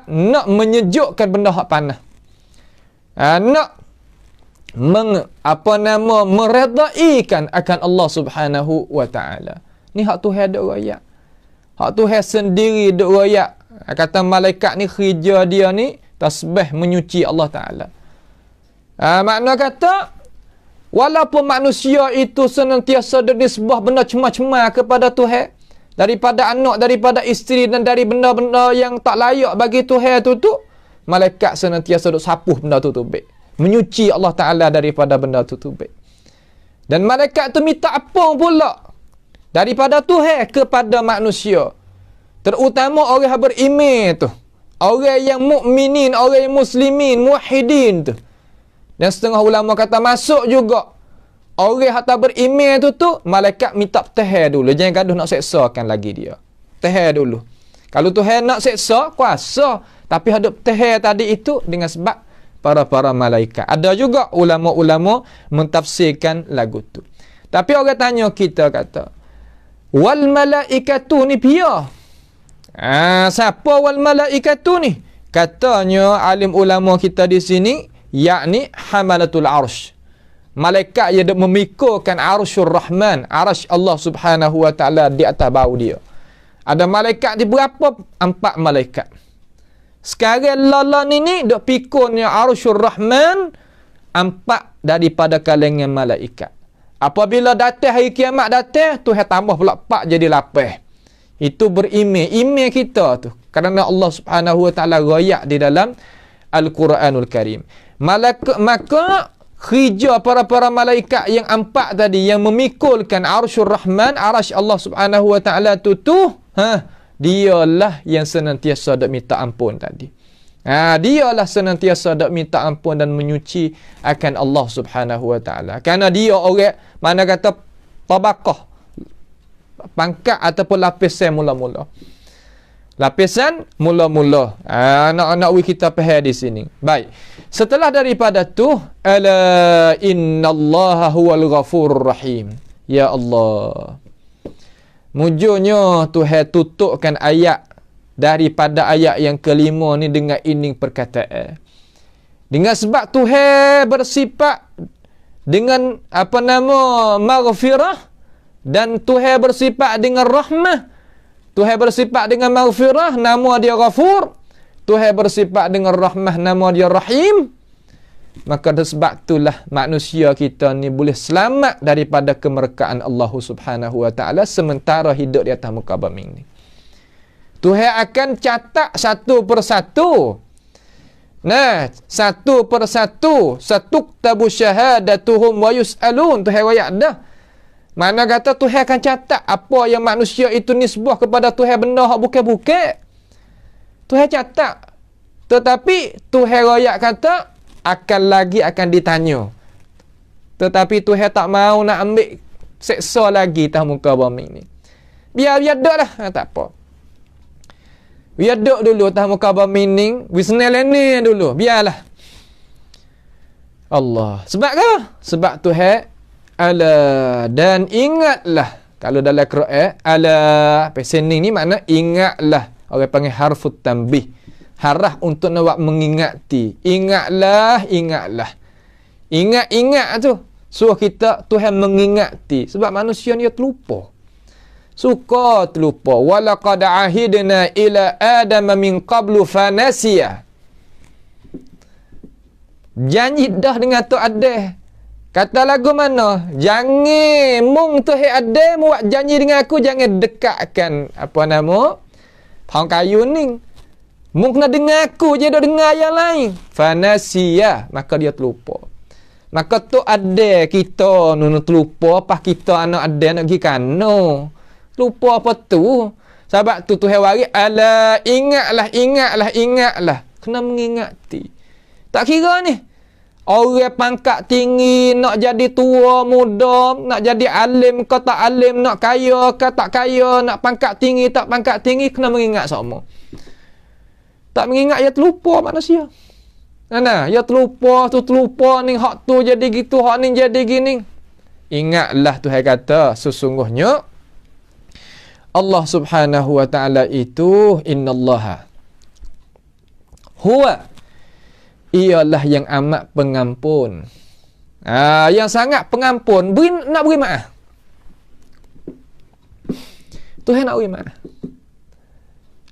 nak menyejukkan benda hak panas. Nak meredaikan akan Allah Subhanahu Wa Taala. Ni hak Tuhan ada royak. Hak Tuhan sendiri duk royak. Kata malaikat ni kerja dia ni tasbih menyuci Allah Taala. Makna kata walaupun manusia itu senantiasa disembah benda cemah-cemah kepada Tuhan, daripada anak, daripada isteri dan dari benda-benda yang tak layak bagi Tuhan tu, malaikat senantiasa duk sapuh benda tu baik, menyuci Allah Taala daripada benda tu baik. Dan malaikat tu minta apa pula daripada Tuhan kepada manusia, terutama orang yang beriman tu, orang yang mukminin, orang yang muslimin, muwahhidin tu. Dan setengah ulama kata masuk juga orang yang tak beriman tu malaikat minta petah dulu. Jangan gaduh nak seksakan lagi dia. Petah dulu. Kalau Tuhan nak seksa, kuasa. Tapi hadap petah tadi itu dengan sebab para malaikat. Ada juga ulama-ulama mentafsirkan lagu tu. Tapi orang tanya kita kata, wal malaikatu ni pia. Siapa wal malaikatu ni? Katanya alim ulama kita di sini, yakni hamalatul arsh. Malaikat yang memikulkan arsyur rahman, arsy Allah Subhanahu Wa Taala di atas bau dia. Ada malaikat di berapa? 4 malaikat. Sekarang lala ni dok pikulnya arsyur rahman 4 daripada kalangan malaikat. Apabila datang hari kiamat datang, Tuhan tambah pula 4 jadi 8. Itu berimej kita tu. Kerana Allah Subhanahu Wa Taala royak di dalam Al-Quranul Karim. Maka kerja para malaikat yang 4 tadi yang memikulkan arsyur rahman, arasy Allah Subhanahu Wa Taala tu dialah yang senantiasa dak minta ampun tadi. Dialah senantiasa dak minta ampun dan menyuci akan Allah Subhanahu wa taala. Kerana dia orang mana kata tabaqah, pangkat ataupun lapisan mula-mula. Lapisan mula-mula. Anak-anak kita faham di sini. Baik. Setelah daripada tu, ala innallaha huwal ghafurur rahim. Ya Allah. Mujurnya Tuhan tutupkan ayat daripada ayat yang kelima ni dengan ini perkataan. Dengan sebab Tuhan bersifat dengan maghfirah, dan Tuhan bersifat dengan rahmah. Tuhan bersifat dengan maghfirah, nama dia Ghafur. Tuhan bersifat dengan rahmah, nama dia Rahim. Maka sebab itulah manusia kita ni boleh selamat daripada kemerkaan Allah Subhanahu wa taala sementara hidup di atas muka bumi ni. Tuhan akan catat satu persatu. Satu persatu. Satuktabu syahadatuhum wa yus'alun. Tuhan wayak dah. Mana kata Tuhan akan catat apa yang manusia itu nisbah kepada Tuhan benda hak bukan-bukan. Tuhan catat. Tetapi Tuhan wayak kata akan ditanya. Tetapi Tuhan tak mau nak ambil seksa lagi atas muka bumi ni. Biar dak lah. Tak apa. Biar duduk dulu atas muka bumi ni. Wisnel ni dulu. Biarlah. Allah. Sebab apa? Sebab Tuhan. Ala. Dan ingatlah. Kalau dalam Quran. Ala. Pesening ni makna ingatlah. Orang panggil harfut tambih. Harah untuk nak mengingati. Ingatlah. Ingat tu. Suruh kita Tuhan mengingati. Sebab manusia ni terlupa. Suka terlupa. Walaqad ahidna ila Adam min qablu fanasiya. Janji dah dengan tu Adam. Kata lagu mana? Jangan mung tu Adam buat janji dengan aku, jangan dekatkan pohon kayu ni. Mung kena dengar aku je, dah dengar yang lain. Fanasiya, maka dia terlupa. Maka tu Adam kita nunu terlupa, pas kita anak Adam nak pergi kano. Lupa apa tu? Sebab tu Tuhan waris, ala ingatlah. Kena mengingati. Tak kira ni. Orang pangkat tinggi, nak jadi tua, muda, nak jadi alim ke tak alim, nak kaya ke tak kaya, nak pangkat tinggi, tak pangkat tinggi, kena mengingat sama. Tak mengingat, ia terlupa manusia. Ia terlupa ni, hak tu jadi gitu, hak ni jadi gini. Ingatlah Tuhan kata, sesungguhnya Allah Subhanahu wa ta'ala itu innallaha huwa, ialah yang amat pengampun. Yang sangat pengampun, nak beri maaf. Tuhan nak beri maaf.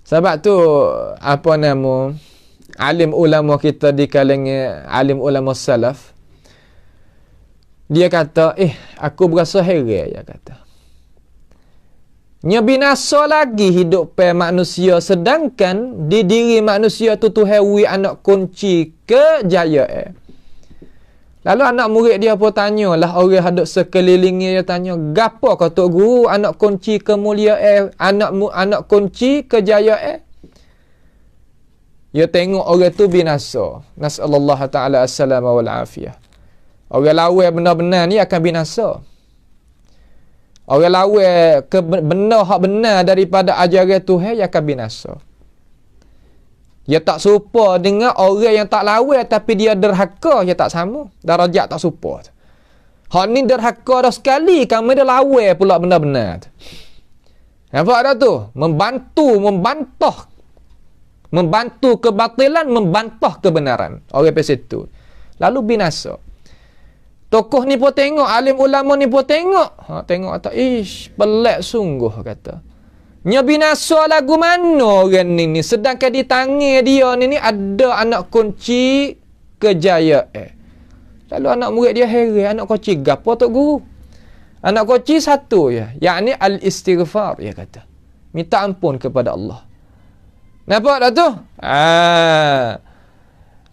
Sebab tu alim ulama kita di kalangan alim ulama salaf, dia kata, aku berasa heran, dia kata. Nya binasa lagi hidup manusia, sedangkan di diri manusia tu Tuhan wi anak kunci kejayaan. Lalu anak murid dia pun tanyalah, orang hadap sekelilingnya dia tanya, gapo kau tok guru anak kunci kemuliaan, anak kunci kejayaan? Dia tengok orang tu binasa. Nasallallahu taala as-salama wal afiyah. Orang lawan benar-benar ni akan binasa. Orang lawan benar hak benar daripada ajaran Tuhan, ia akan binasa. Dia tak serupa dengan orang yang tak lawan tapi dia derhaka, dia tak sama. Darajat tak serupa. Hak ni derhaka dah sekali, kami dia lawan pula benar-benar. Nampak dah tu? Membantu kebatilan, membantah kebenaran. Orang pasal tu. Lalu binasa. Tokoh ni pun tengok, alim ulama ni pun tengok. Tengok kata, pelik sungguh kata. Nya binasa lagu mana orang ni? Sedangkan di tangan dia ni ada anak kunci kejayaan. Lalu anak murid dia heran, anak kunci gapo tok guru? Anak kunci satu ya, yakni al-istighfar, dia kata. Minta ampun kepada Allah. Nampak tak tu?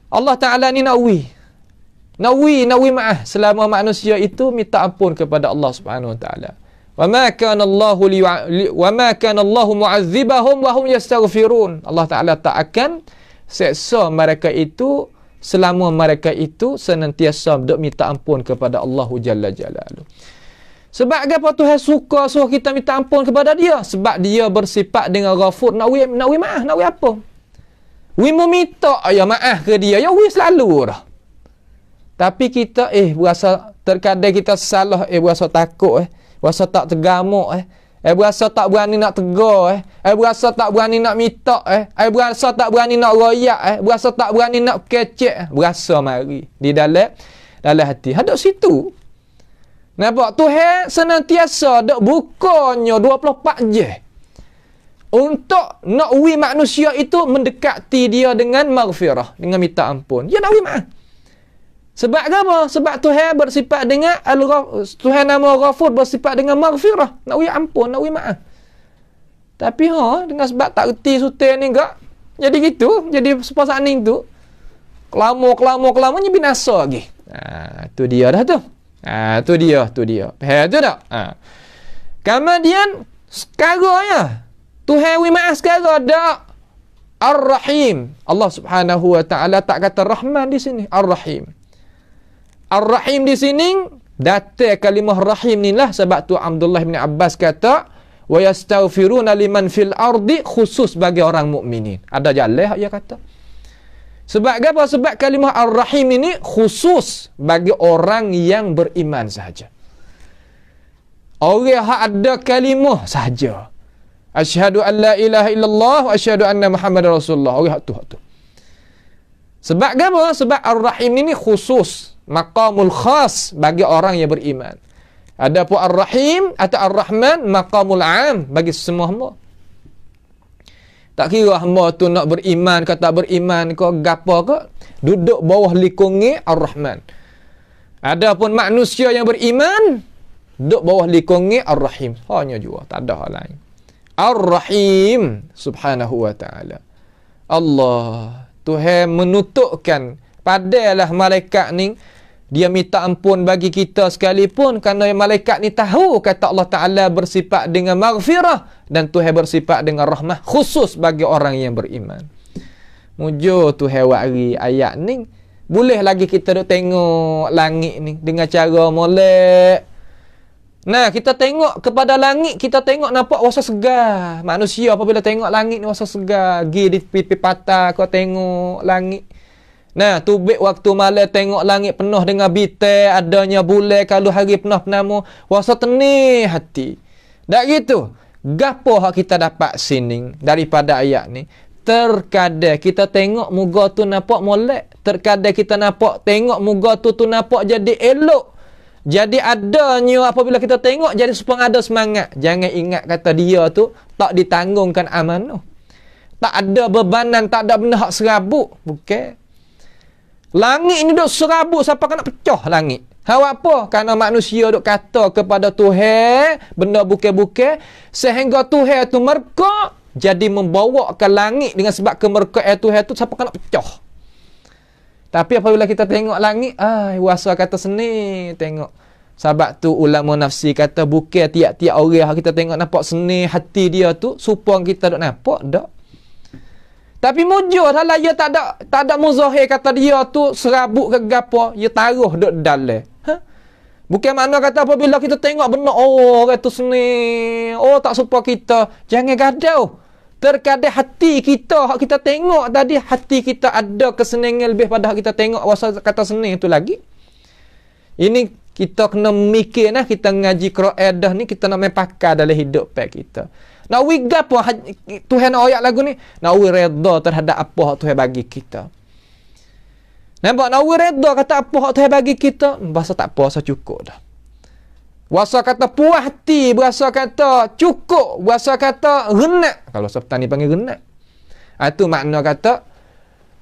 Allah Ta'ala ni Nawi maaf selama manusia itu minta ampun kepada Allah Subhanahu wa taala. Wa ma kana Allahu mu'adzibahum wa hum yastaghfirun. Allah Taala tak akan seksa mereka itu selama mereka itu senantiasa duk minta ampun kepada Allah Jalla Jalaluh. Sebab apa Tuhan suka suruh kita minta ampun kepada dia? Sebab dia bersifat dengan ghafur. Nak wi maaf, nak wi apa? Wi mau minta ya maaf ke dia, ya wi selalu dah. Tapi kita berasa terkadang kita salah, berasa takut, berasa tak tergamuk, berasa tak berani nak tegur, berasa tak berani nak minta, berasa tak berani nak royak, berasa tak berani nak kecek, berasa mari di dalam hati. Hadap situ. Nampak Tuhan senantiasa dak bukanya 24 jam untuk nak wi manusia itu mendekati dia dengan maghfirah, dengan minta ampun. Dia nak wi maaf. Sebab apa? Sebab Tuhan bersifat dengan Tuhan nama Ghafur bersifat dengan maghfirah, nak wi ampun, nak wi maaf. Tapi dengan sebab tak reti sutai ni enggak. Jadi gitu, jadi sepasang ni tu kelama binasa lagi. Tu dia dah tu. Tu dia. Faham tu tak? Kemudian sekarang ya. Tuhan wi maaf sekarang dak. Ar-Rahim. Allah Subhanahu wa taala tak kata Rahman di sini, Ar-Rahim. Ar-Rahim di sini datang kalimah rahim ni lah sebab tu Abdullah bin Abbas kata wa yastaghfiruna liman fil ardi khusus bagi orang mukminin. Ada jalan dia kata. Sebab apa? Sebab kalimah Ar-Rahim ini khusus bagi orang yang beriman sahaja. Orang yang ada kalimah sahaja. Asyhadu an la ilaha illallah wa asyhadu anna Muhammadar Rasulullah. Orang tu. Sebab apa? Sebab Ar-Rahim ini khusus, maqamul khas bagi orang yang beriman. Adapun Ar-Rahim atau Ar-Rahman maqamul am bagi semua hamba. Tak kira hamba tu nak beriman ke tak beriman ke gapo ke, duduk bawah likungi Ar-Rahman. Adapun manusia yang beriman duduk bawah likungi Ar-Rahim. Hanya jua, tak ada hal lain. Ar-Rahim subhanahu wa ta'ala. Allah Tuhan menutupkan padalah malaikat ni dia minta ampun bagi kita sekalipun kerana malaikat ni tahu kata Allah Ta'ala bersifat dengan maghfirah dan Tuhan bersifat dengan rahmah khusus bagi orang yang beriman. Mujur Tuhan wari ayat ni. Boleh lagi kita duk tengok langit ni dengan cara molek. Nah, kita tengok kepada langit, kita tengok nampak rasa segar. Manusia apabila tengok langit ni rasa segar. Gi di pipi patah kau tengok langit. Nah, tubik waktu malam tengok langit penuh dengan bintang, adanya bulan, kalau hari penuh penama, rasa tenih hati. Tak gitu. Gapo hak kita dapat sini daripada ayat ni? Terkadang kita tengok muka tu nampak molek, terkadang kita tengok muka tu nampak jadi elok. Jadi adanya apabila kita tengok jadi supaya ada semangat. Jangan ingat kata dia tu tak ditanggungkan amanah. Tak ada bebanan, tak ada benda hak serabut. Bukan. Langit ni duk serabut siapa kena pecah langit. Hawa apa? Kerana manusia duk kata kepada Tuhan benda bukan-bukan sehingga Tuhan tu merka jadi membawa ke langit dengan sebab kemerkaan Tuhan tu siapa kena pecah. Tapi apabila kita tengok langit, rasa kata seni tengok. Sebab tu ulama nafsi kata bukan tiap-tiap orang kita tengok nampak seni hati dia tu supaya kita duk nampak dak. Tapi mujur lah dia tak ada muzahir kata dia tu serabut ke gapo, dia taruh duk dalam. Bukan makna kata apabila kita tengok benda orang tu seni, tak supaya kita jangan gadau. Terkadang hati kita, hak kita tengok tadi, hati kita ada kesenangan lebih pada hak kita tengok rasa kata seni tu lagi. Ini kita kena mikir nah, kita ngaji Quran dah ni kita nak main pakai dalam hidup kita. Nak we gapo Tuhan nak ayat lagu ni? Nak we redha terhadap apa hak Tuhan bagi kita. Nampak nak we redha kata apa hak Tuhan bagi kita, bahasa tak apa, rasa cukup dah. Berasa kata puas hati, berasa kata cukup, berasa kata renak. Kalau septani panggil renak. Itu makna kata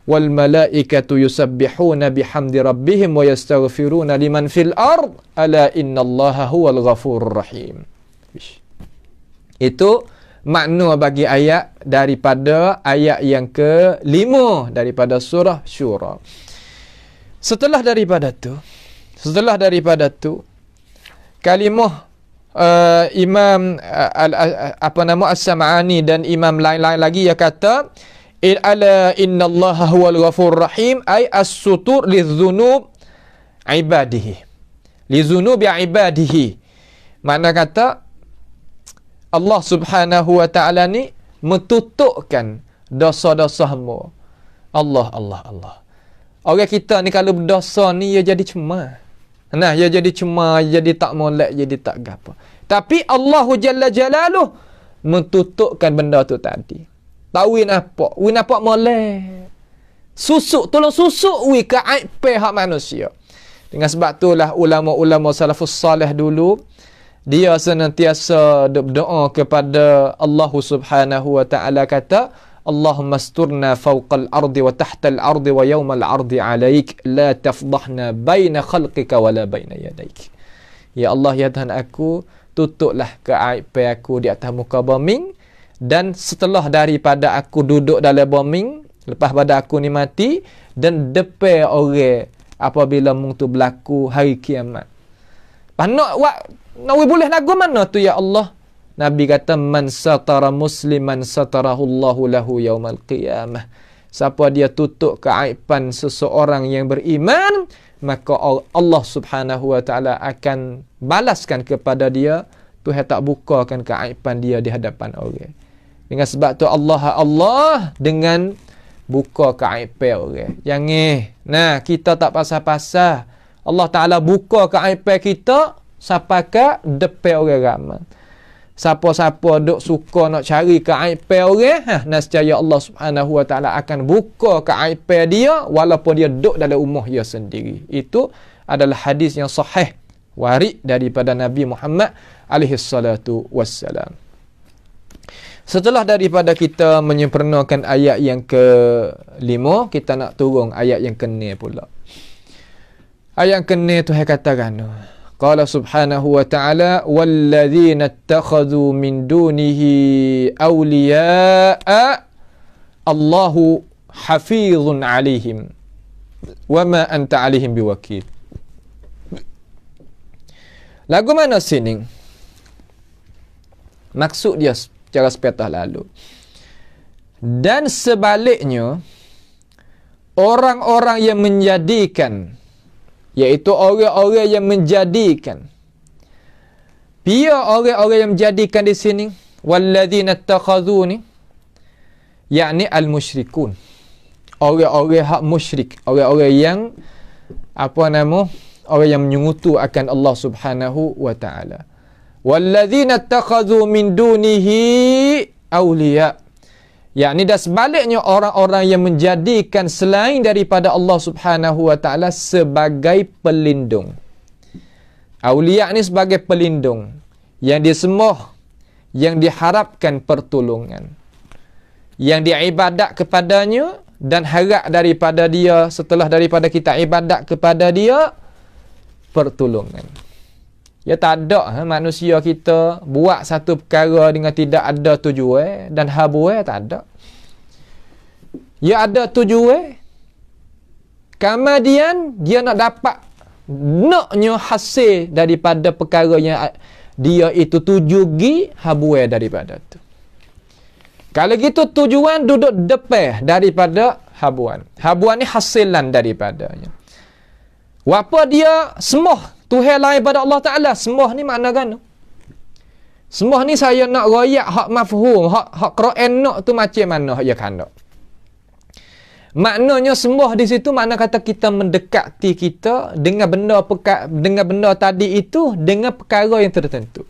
wal malaikatu yusabbihuna bihamdi rabbihim wa yastaghfiruna liman fil ard ala innallaha huwal ghafurur rahim. Itu makna bagi ayat daripada ayat yang ke-5 daripada surah Syura. Setelah daripada tu kalimah Imam As-Sam'ani dan imam lain-lain lagi dia kata ala innallaha huwal ghafurur rahim, ay as-sutur lidzunub ibadihi, lizunubi ibadihi. Makna kata Allah Subhanahu wa taala ni metutupkan dosa-dosa hamba. Allah. Orang kita ni kalau berdosa ni dia jadi cemar. Nah, dia jadi cemar, jadi tak molek, jadi tak gapo. Tapi Allah Jalla Jalaluh mentutupkan benda tu tadi. Tak win apa molek. Tolong susuk ke aib hak manusia. Dengan sebab itulah ulama-ulama salafus salih dulu dia senantiasa berdoa kepada Allah Subhanahu wa taala, kata Allahumma asturna fawqal ardi wa tahtal ardi wa yawmal ardi alaik la tafdahna baina khalqika wa la baina yadaik. Ya Allah, ya Tuhan aku, tutuplah keaiban aku di atas muka bumi, dan setelah daripada aku duduk dalam bumi, lepas pada aku ni mati, dan depan orang apabila mung tu berlaku hari kiamat. Nawi boleh lagu mana tu ya Allah? Nabi kata man satara musliman satarahu Allahu lahu yaumal qiyamah. Siapa dia tutup keaiban seseorang yang beriman, maka Allah Subhanahu wa taala akan balaskan kepada dia, Tuhan tak bukakan keaiban dia di hadapan orang. Dengan sebab tu Allah dengan buka keaiban orang. Jangan kita tak pasal-pasal. Allah Taala buka keaiban kita sampai ke depan orang ramai. Siapa-siapa duk suka nak cari keaiban orang, nescaya Allah Subhanahu wa taala akan buka keaiban dia walaupun dia duk dalam rumah dia sendiri. Itu adalah hadis yang sahih warid daripada Nabi Muhammad alaihi salatu wassalam. Setelah daripada kita menyempurnakan ayat yang ke-5, kita nak turun ayat yang ke-6 pula. Ayat ke-6 Tuhan katakan, qala subhanahu wa ta'ala walladzina ittakhadhu min dunihi awliya'a Allahu hafizun 'alaihim wa ma anta 'alaihim biwakil. Lagu mana sini? Maksud dia secara sepatah lalu. Dan sebaliknya, orang-orang yang menjadikan, iaitu orang-orang yang menjadikan, pia orang-orang yang menjadikan di sini, walladzina ittakhadhu ni, yakni al-musyrikun. Orang-orang hak musyrik, orang-orang yang orang yang menyungutu akan Allah Subhanahu wa ta'ala. Walladzina ittakhadhu min dunihi awliya, yakni dah sebaliknya orang-orang yang menjadikan selain daripada Allah Subhanahu wa ta'ala sebagai pelindung. Awliya ni sebagai pelindung yang disembah, yang diharapkan pertolongan, yang diibadat kepadanya dan harap daripada dia setelah daripada kita ibadat kepada dia pertolongan. Ya tak ada manusia kita buat satu perkara dengan tidak ada tujuan dan habuan, tak ada. Ya ada tujuan. Kemudian dia nak dapat naknya hasil daripada perkara yang dia itu tujugi habuan daripada tu. Kalau gitu tujuan duduk depan daripada habuan. Habuan ni hasilan daripadanya. Wapa dia sembah Tuhan lain pada Allah Ta'ala. Sembah ni makna kan? Sembah ni saya nak royak hak mafhum, hak Quran nak tu macam mana ya kan? Maknanya sembah di situ makna kata kita mendekati kita dengan benda tadi itu dengan perkara yang tertentu.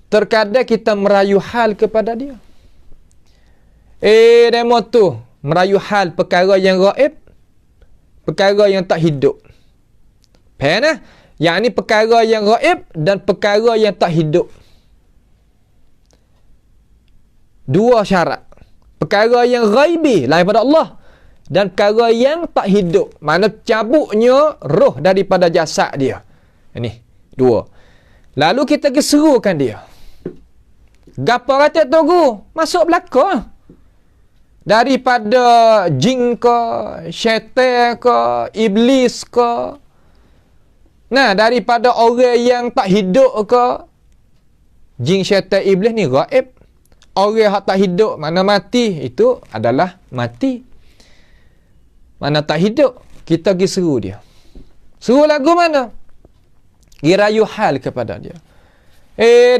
Terkadang kita merayu hal kepada dia. Demo tu merayu hal perkara yang gaib, perkara yang tak hidup. Faham? Yang ni perkara yang gaib dan perkara yang tak hidup. Dua syarat. Perkara yang ghaibi lain pada Allah dan perkara yang tak hidup. Mana cabutnya roh daripada jasad dia. Ini dua. Lalu kita keserukan dia. Gapo kata tunggu? Masuk belakang. Daripada jin ke, syaitan ke, iblis ke. Nah, daripada orang yang tak hidup ke, jin, syaitan, iblis ni gaib. Orang hak tak hidup, mana mati, itu adalah mati. Mana tak hidup, kita pergi seru dia. Seru lagu mana? Girayu hal kepada dia.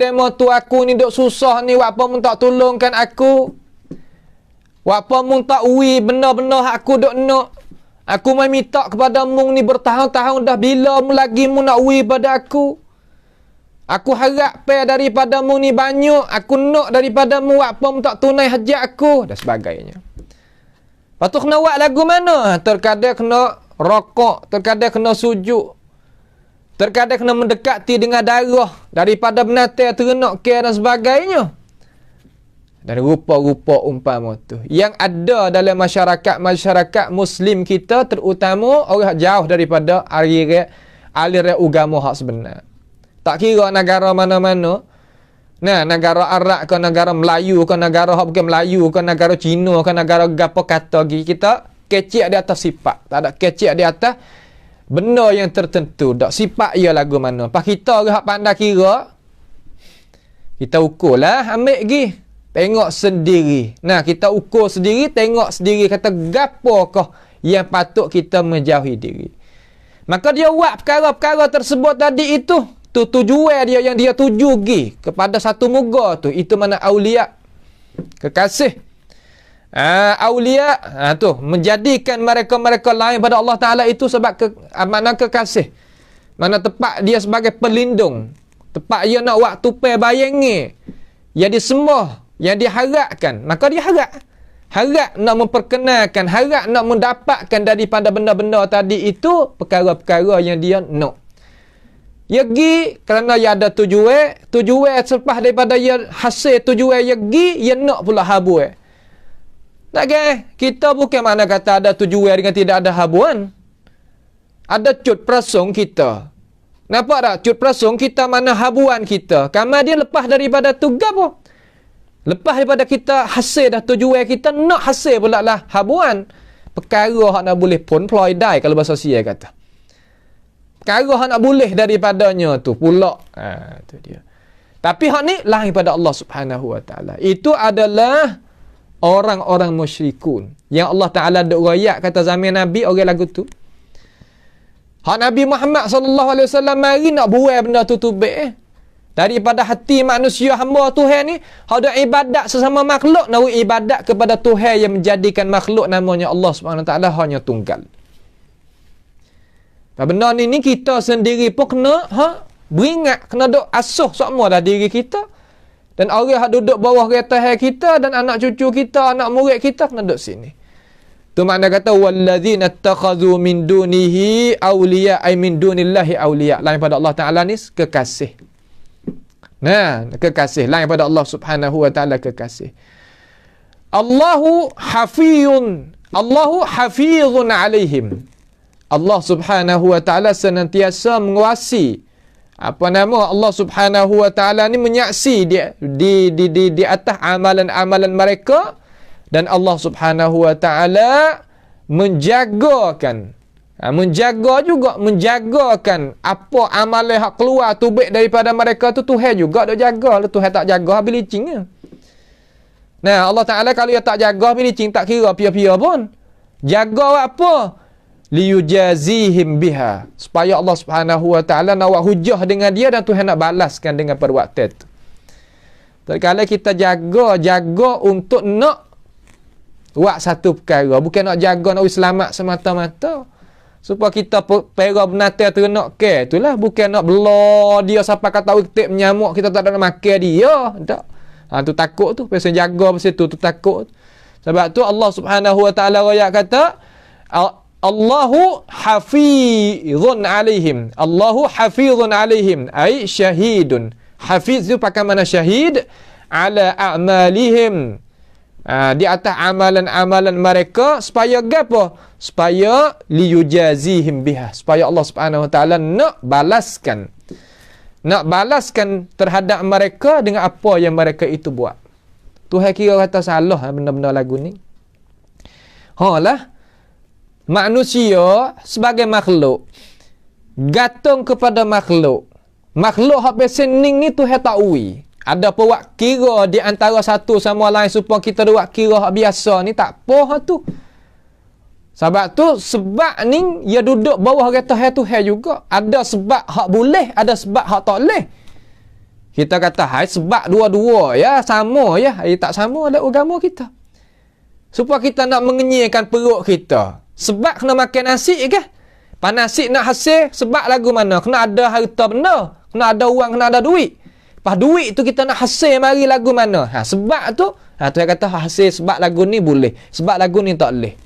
Demo tu aku ni duk susah ni, apa mun tak tolongkan aku? Apa mun tak uwi benda-benda aku duk nak? Aku mai minta kepada mung ni bertahun-tahun dah, bila mu lagi mu nak uwi pada aku? Aku harap daripada mu ni banyak, aku nak daripada mu, apa mu tak tunai hajat aku dan sebagainya. Lepas tu kena buat lagu mana? Terkadang kena rokok, terkadang kena sujud, terkadang kena mendekati dengan darah daripada binatang ternak dan sebagainya. Dan rupa-rupa umpama tu yang ada dalam masyarakat Muslim kita, terutama orang jauh daripada aliran agama hak sebenar. Tak kira negara mana-mana. Nah, negara Arab ke negara Melayu ke negara hak bukan Melayu ke negara Cina ke negara gapo kata kita kecek di atas sifat. Tak ada kecek di atas benda yang tertentu. Tak sifat ia lagu mana. Pas kita orang hak pandai kira, kita ukurlah, ambil pergi. Tengok sendiri. Nah, kita ukur sendiri, tengok sendiri, kata gapokah yang patut kita menjauhi diri. Maka dia buat perkara-perkara tersebut tadi itu. Tu tujuan dia yang dia tuju pergi kepada satu muka tu. Itu mana aulia. Kekasih. Aulia tu menjadikan mereka-mereka lain pada Allah Ta'ala itu sebab mana kekasih. Mana tepat dia sebagai pelindung. Tepat dia nak buat tupai bayangi. Yang disembah, yang diharapkan. Maka dia harap nak memperkenalkan, harap nak mendapatkan daripada benda-benda tadi itu perkara-perkara yang dia nak. Ia pergi kerana ia ada tujuan selepas daripada ia hasil tujuan ia pergi, ia nak pula habuan. Tak ke? Kita bukan mana kata ada tujuan dengan tidak ada habuan. Ada cut prasung kita. Nampak tak? Cut prasung kita mana habuan kita. Kamar dia lepas daripada tugas pun. Lepas daripada kita hasil dah tujuan kita, nak hasil pula lah habuan. Perkara hak nak boleh pun ploy die kalau bahasa Sia kata. Perkara hak nak boleh daripadanya tu pula. Tu dia. Tapi hak ni lain pada Allah Subhanahu Wa Taala. Itu adalah orang-orang musyrikun yang Allah Taala duk royak kata zaman Nabi orang lagu tu. Hak Nabi Muhammad sallallahu alaihi wasallam mari nak buai benda tu tubik daripada hati manusia hamba Tuhan ni, hak dak ibadat sesama makhluk, nak ibadat kepada Tuhan yang menjadikan makhluk namanya Allah Subhanahu Wa Taala hanya tunggal. Benda ni kita sendiri pun kena beringat, kena duk asuh semua dah diri kita. Dan orang yang duduk bawah kereta kita dan anak cucu kita, anak murid kita kena duduk sini. Tu makna kata walladzina ittakhadhu min dunihi awliya ay min dunillahi awliya. Lain pada Allah Taala ni kekasih. Nah, kekasih lain pada Allah Subhanahu Wa Taala kekasih. Allahu hafiyun alaihim. Allah Subhanahu Wa Taala senantiasa menguasai. Apa nama Allah Subhanahu Wa Taala ni menyaksi dia di atas amalan-amalan mereka, dan Allah Subhanahu Wa Taala menjagakan apa amalan hak keluar tubik daripada mereka tu Tuhan juga dak jaga. Tuhan tak jaga habis licingnya. Nah, Allah Taala kalau dia tak jaga habis licing, tak kira pia-pia pun. Jaga apa? Liyujazihim biha, supaya Allah Subhanahu Wa Taala nak buat hujah dengan dia dan Tuhan nak balaskan dengan perbuatan itu. Terkala kita jaga untuk nak buat satu perkara, bukan nak jaga nak selamat semata-mata. Supaya kita pera binatang ternak ke itulah, bukan nak bela dia sampai kata tip menyamuk kita tak ada nak makan dia. Tak. Tu takut tu, pasal jaga pasal tu takut. Sebab tu Allah Subhanahu Wa Taala royak kata Allahu hafizun alaihim. Allahu hafizun alaihim ay syahidun. Hafiz itu pakai mana syahid ala a'malihim. Di atas amalan-amalan mereka, supaya apa? Supaya liyujazihim biha, supaya Allah Subhanahu Wa Taala nak balaskan terhadap mereka dengan apa yang mereka itu buat. Tuhan kira kata salah benda-benda lagu ni. Manusia sebagai makhluk gantung kepada makhluk hak pesening ni Tuhan tak uwi. Ada buat kira di antara satu sama lain supaya kita buat kira hak biasa ni, tak apa hak tu. Sebab ni dia duduk bawah Tuhan juga. Ada sebab hak boleh, ada sebab hak tak boleh. Kita kata hai sebab dua-dua ya sama ya, tak sama ada agama kita. Supaya kita nak mengenyangkan perut kita. Sebab kena makan nasi ke? Nasi nak hasil sebab lagu mana? Kena ada harta benda, kena ada wang, kena ada duit. Pas duit tu kita nak hasil mari lagu mana? Sebab tu, Tuhan kata hasil sebab lagu ni boleh, sebab lagu ni tak boleh.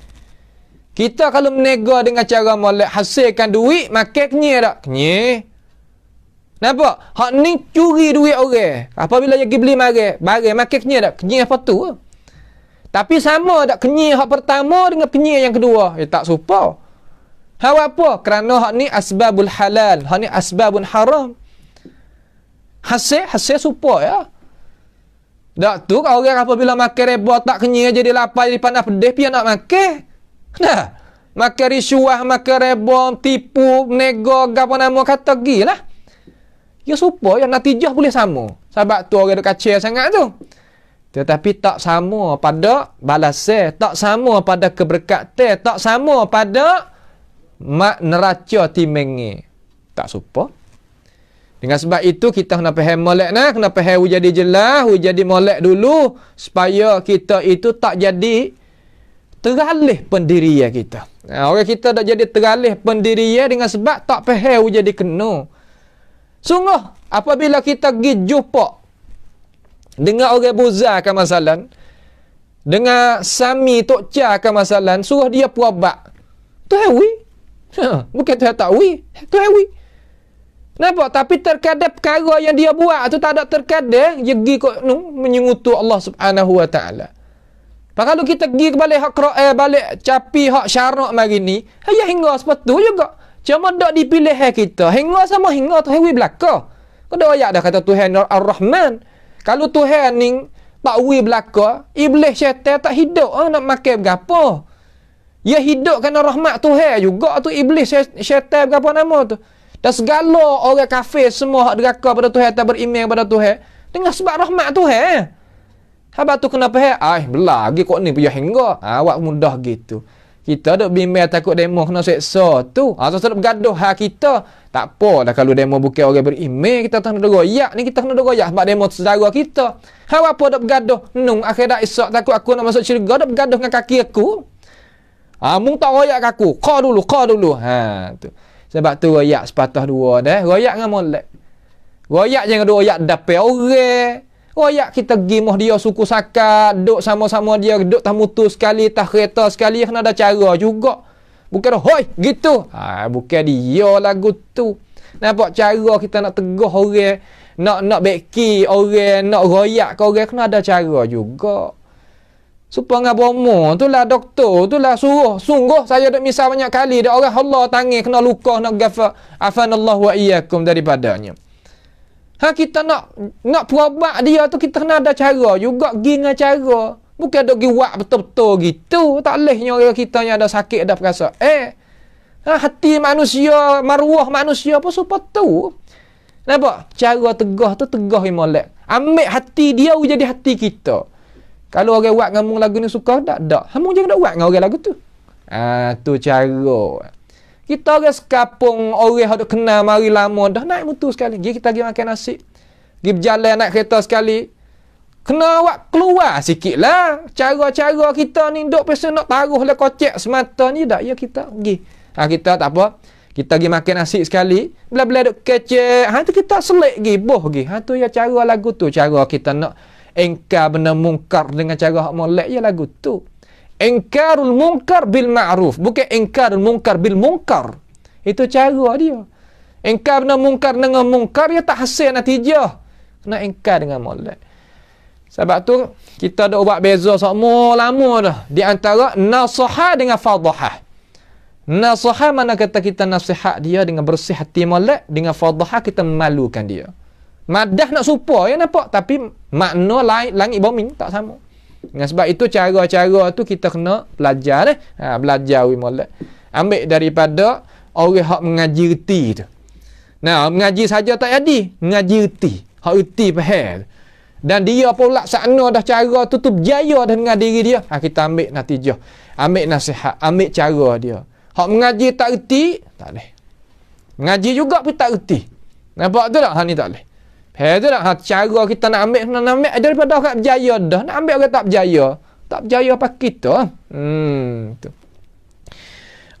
Kita kalau menega dengan cara molek hasilkan duit, makan kenyai tak? Kenyai. Nampak? Hak ni curi duit orang. Apabila dia pergi beli barang makan kenyai tak? Kenyai apa tu? Tapi sama tak kenyai hak pertama dengan kenyai yang kedua? Tak serupa. Hak apa? Kerana hak ni asbabul halal, hak ni asbabun haram. Hasil serupa ya. Tak tu orang apabila makan reba tak kenyai jadi lapar jadi panas pedih dia nak makan. Nah, makan risuah, makan reba, tipu, nego, apa nama kata gilah. Ya serupa ya, natijah boleh sama. Sebab tu orang duk kacau sangat tu. Tetapi tak sama pada balasan, tak sama pada keberkatan, tak sama pada mak neraca timengi. Tak serupa. Dengan sebab itu kita kena faham molek nah, kena faham jadi jelas, jadi molek dulu supaya kita itu tak jadi teralih pendirian kita. Orang kita tak jadi teralih pendirian dengan sebab tak faham jadi kena. Sungguh apabila kita pergi jumpa dengan orang buzar ke masalan, dengan sami tok ca ke masalan, suruh dia puabat. Tu hewi. Bukan tu tak wi, tu hewi. Nampak? Tapi terkadang perkara yang dia buat tu tak ada terkadang dia pergi kok menyengutu Allah Subhanahu Wa Taala. Kalau kita pergi balik hak balik capi hak syarak mari ni, ya hingga seperti tu juga. Cuma dak dipilih kita. Hingga sama hingga tu hewi belaka. Kau dah ayat dah kata Tuhan Ar-Rahman. Kalau Tuhan ni tak wi belaka, iblis syaitan tak hidup nak makan berapa. Ya hidup kerana rahmat Tuhan juga tu iblis syaitan berapa nama tu. Dan segala orang kafir semua hak deraka pada Tuhan, tak beriman pada Tuhan dengan sebab rahmat Tuhan. Habis tu kenapa belah lagi kok ni payah hingga. Awak mudah gitu. Kita duk bimbang takut demo kena seksa tu. Sebab bergaduh hak kita. Tak apa dah kalau demo bukan orang beriman, kita tak kena royak ni, kita kena royak sebab demo saudara kita. Apa dak bergaduh nung akhirat esok takut aku nak masuk syurga, dak bergaduh dengan kaki aku. Mung tak royak aku. Kau dulu. Tu. Sebab tu royak sepatah dua dah. Royak dengan molek. Royak jangan royak dapat orang. Royak kita gimuh dia suku sakat, duduk sama-sama dia, duduk tak mutu sekali, tak kereta sekali, kena ada cara juga. Bukan hoi gitu. Bukan dia lagu tu. Nampak cara kita nak teguh orang, nak beki orang, nak royak ke orang, kena ada cara juga. Supaya ngabomo tu lah doktor tu lah suruh sungguh saya dak misal banyak kali dak orang Allah tangan kena luka nak ghafar afanallahu wa iyyakum daripadanya. Kita nak puabat dia tu kita kena ada cara juga gi dengan cara. Bukan dak gi buat betul-betul gitu. Tak lehnya orang kita yang ada sakit ada perasa. Hati manusia, maruah manusia apa supaya tu. Nampak? Cara tegah tu tegah molek. Ambil hati dia jadi hati kita. Kalau orang buat ngamung lagu ni suka tak? Hamung jangan nak buat dengan orang lagu tu. Tu cara. Kita orang sekapung, orang yang kenal mari lama dah naik mutu sekali. Kita pergi makan nasi. Pergi berjalan naik kereta sekali. Kena awak keluar sikit lah. Cara-cara kita ni duk pasal nak taruh lah kocek semata ni tak. Ya kita pergi. Kita tak apa. Kita pergi makan nasi sekali. Bila-bila duk kecek. Tu kita selik pergi. Boh pergi. Tu ya cara lagu tu. Cara kita nak engkar benda mungkar dengan cara hak molek ya lagu tu. Engkarul mungkar bil ma'ruf, bukan engkarul mungkar bil mungkar. Itu cara dia. Engkar benda mungkar dengan mungkar ya tak hasil natijah. Kena engkar dengan molek. Sebab tu kita dah buat beza semua lama dah di antara nasihah dengan fadhahah. Nasihah mana kata kita nasihat dia dengan bersih hati molek, dengan fadhahah kita memalukan dia. Madah nak serupa ya nampak, tapi makna lain langit bumi tak sama. Dengan sebab itu cara-cara tu kita kena belajar belajar molek. Ambil daripada orang hak mengaji reti tu. Nah, mengaji saja tak jadi, mengaji reti. Hak reti faham. dan dia pun laksana dah cara tu berjaya dah dengan diri dia, kita ambil natijah, ambil nasihat, ambil cara dia. Hak mengaji tak reti, tak boleh. Mengaji juga pun tak reti. Nampak tu tak? Ni tak boleh. Tu tak? Cara kita nak ambil daripada orang berjaya dah, nak ambil orang tak berjaya. Tak berjaya apa kita. Tu.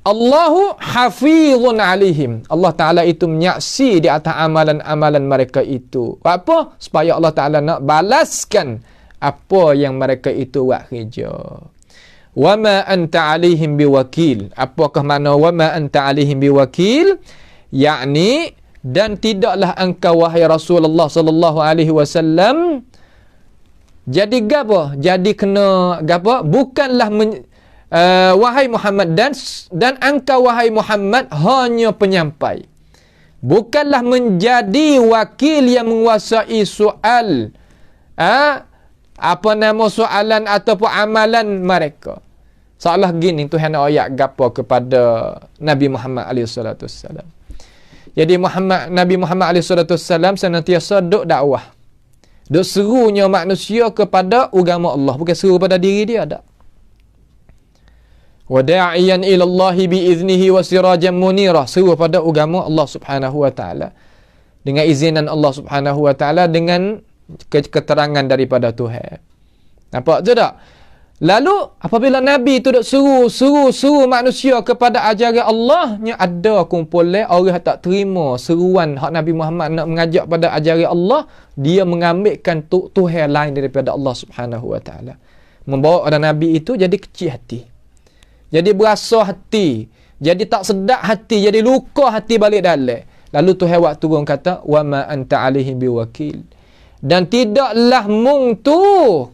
Allahu hafizun alaihim. Allah Ta'ala itu menyaksi di atas amalan-amalan mereka itu. Apa? Supaya Allah Ta'ala nak balaskan apa yang mereka itu buat kerja. Wa ma anta alaihim biwakil. Apakah makna wa ma anta alaihim biwakil? Yakni, dan tidaklah engkau wahai Rasulullah sallallahu alaihi wasallam jadi gapo? Jadi kena gapo? Bukanlah wahai Muhammad, dan engkau wahai Muhammad hanya penyampai, bukanlah menjadi wakil yang menguasai soal soalan ataupun amalan mereka. Seolah gini Tuhan ayat gapo kepada Nabi Muhammad alaihi salatu wasallam. Jadi Nabi Muhammad alaihi salatu wasallam senantiasa duk dakwah, duk serunya manusia kepada agama Allah, bukan seru pada diri dia dak. Wa da'iyan ila Allah bi iznihi wa sirajan munira, seru pada agama Allah Subhanahu wa taala dengan izinan Allah Subhanahu wa taala, dengan keterangan daripada Tuhan. Nampak tu tak? Lalu apabila Nabi tu duk suruh manusia kepada ajaran Allah, nya ada kumpulan orang tak terima seruan hak Nabi Muhammad nak mengajak pada ajaran Allah, dia mengambilkan Tuhan lain daripada Allah Subhanahu wa taala. Membawa orang Nabi itu jadi kecil hati, jadi berasa hati, jadi tak sedap hati, jadi luka hati balik dalam. Lalu Tuhan waktu turun kata, wa ma anta alaihim biwakil. Dan tidaklah mung tu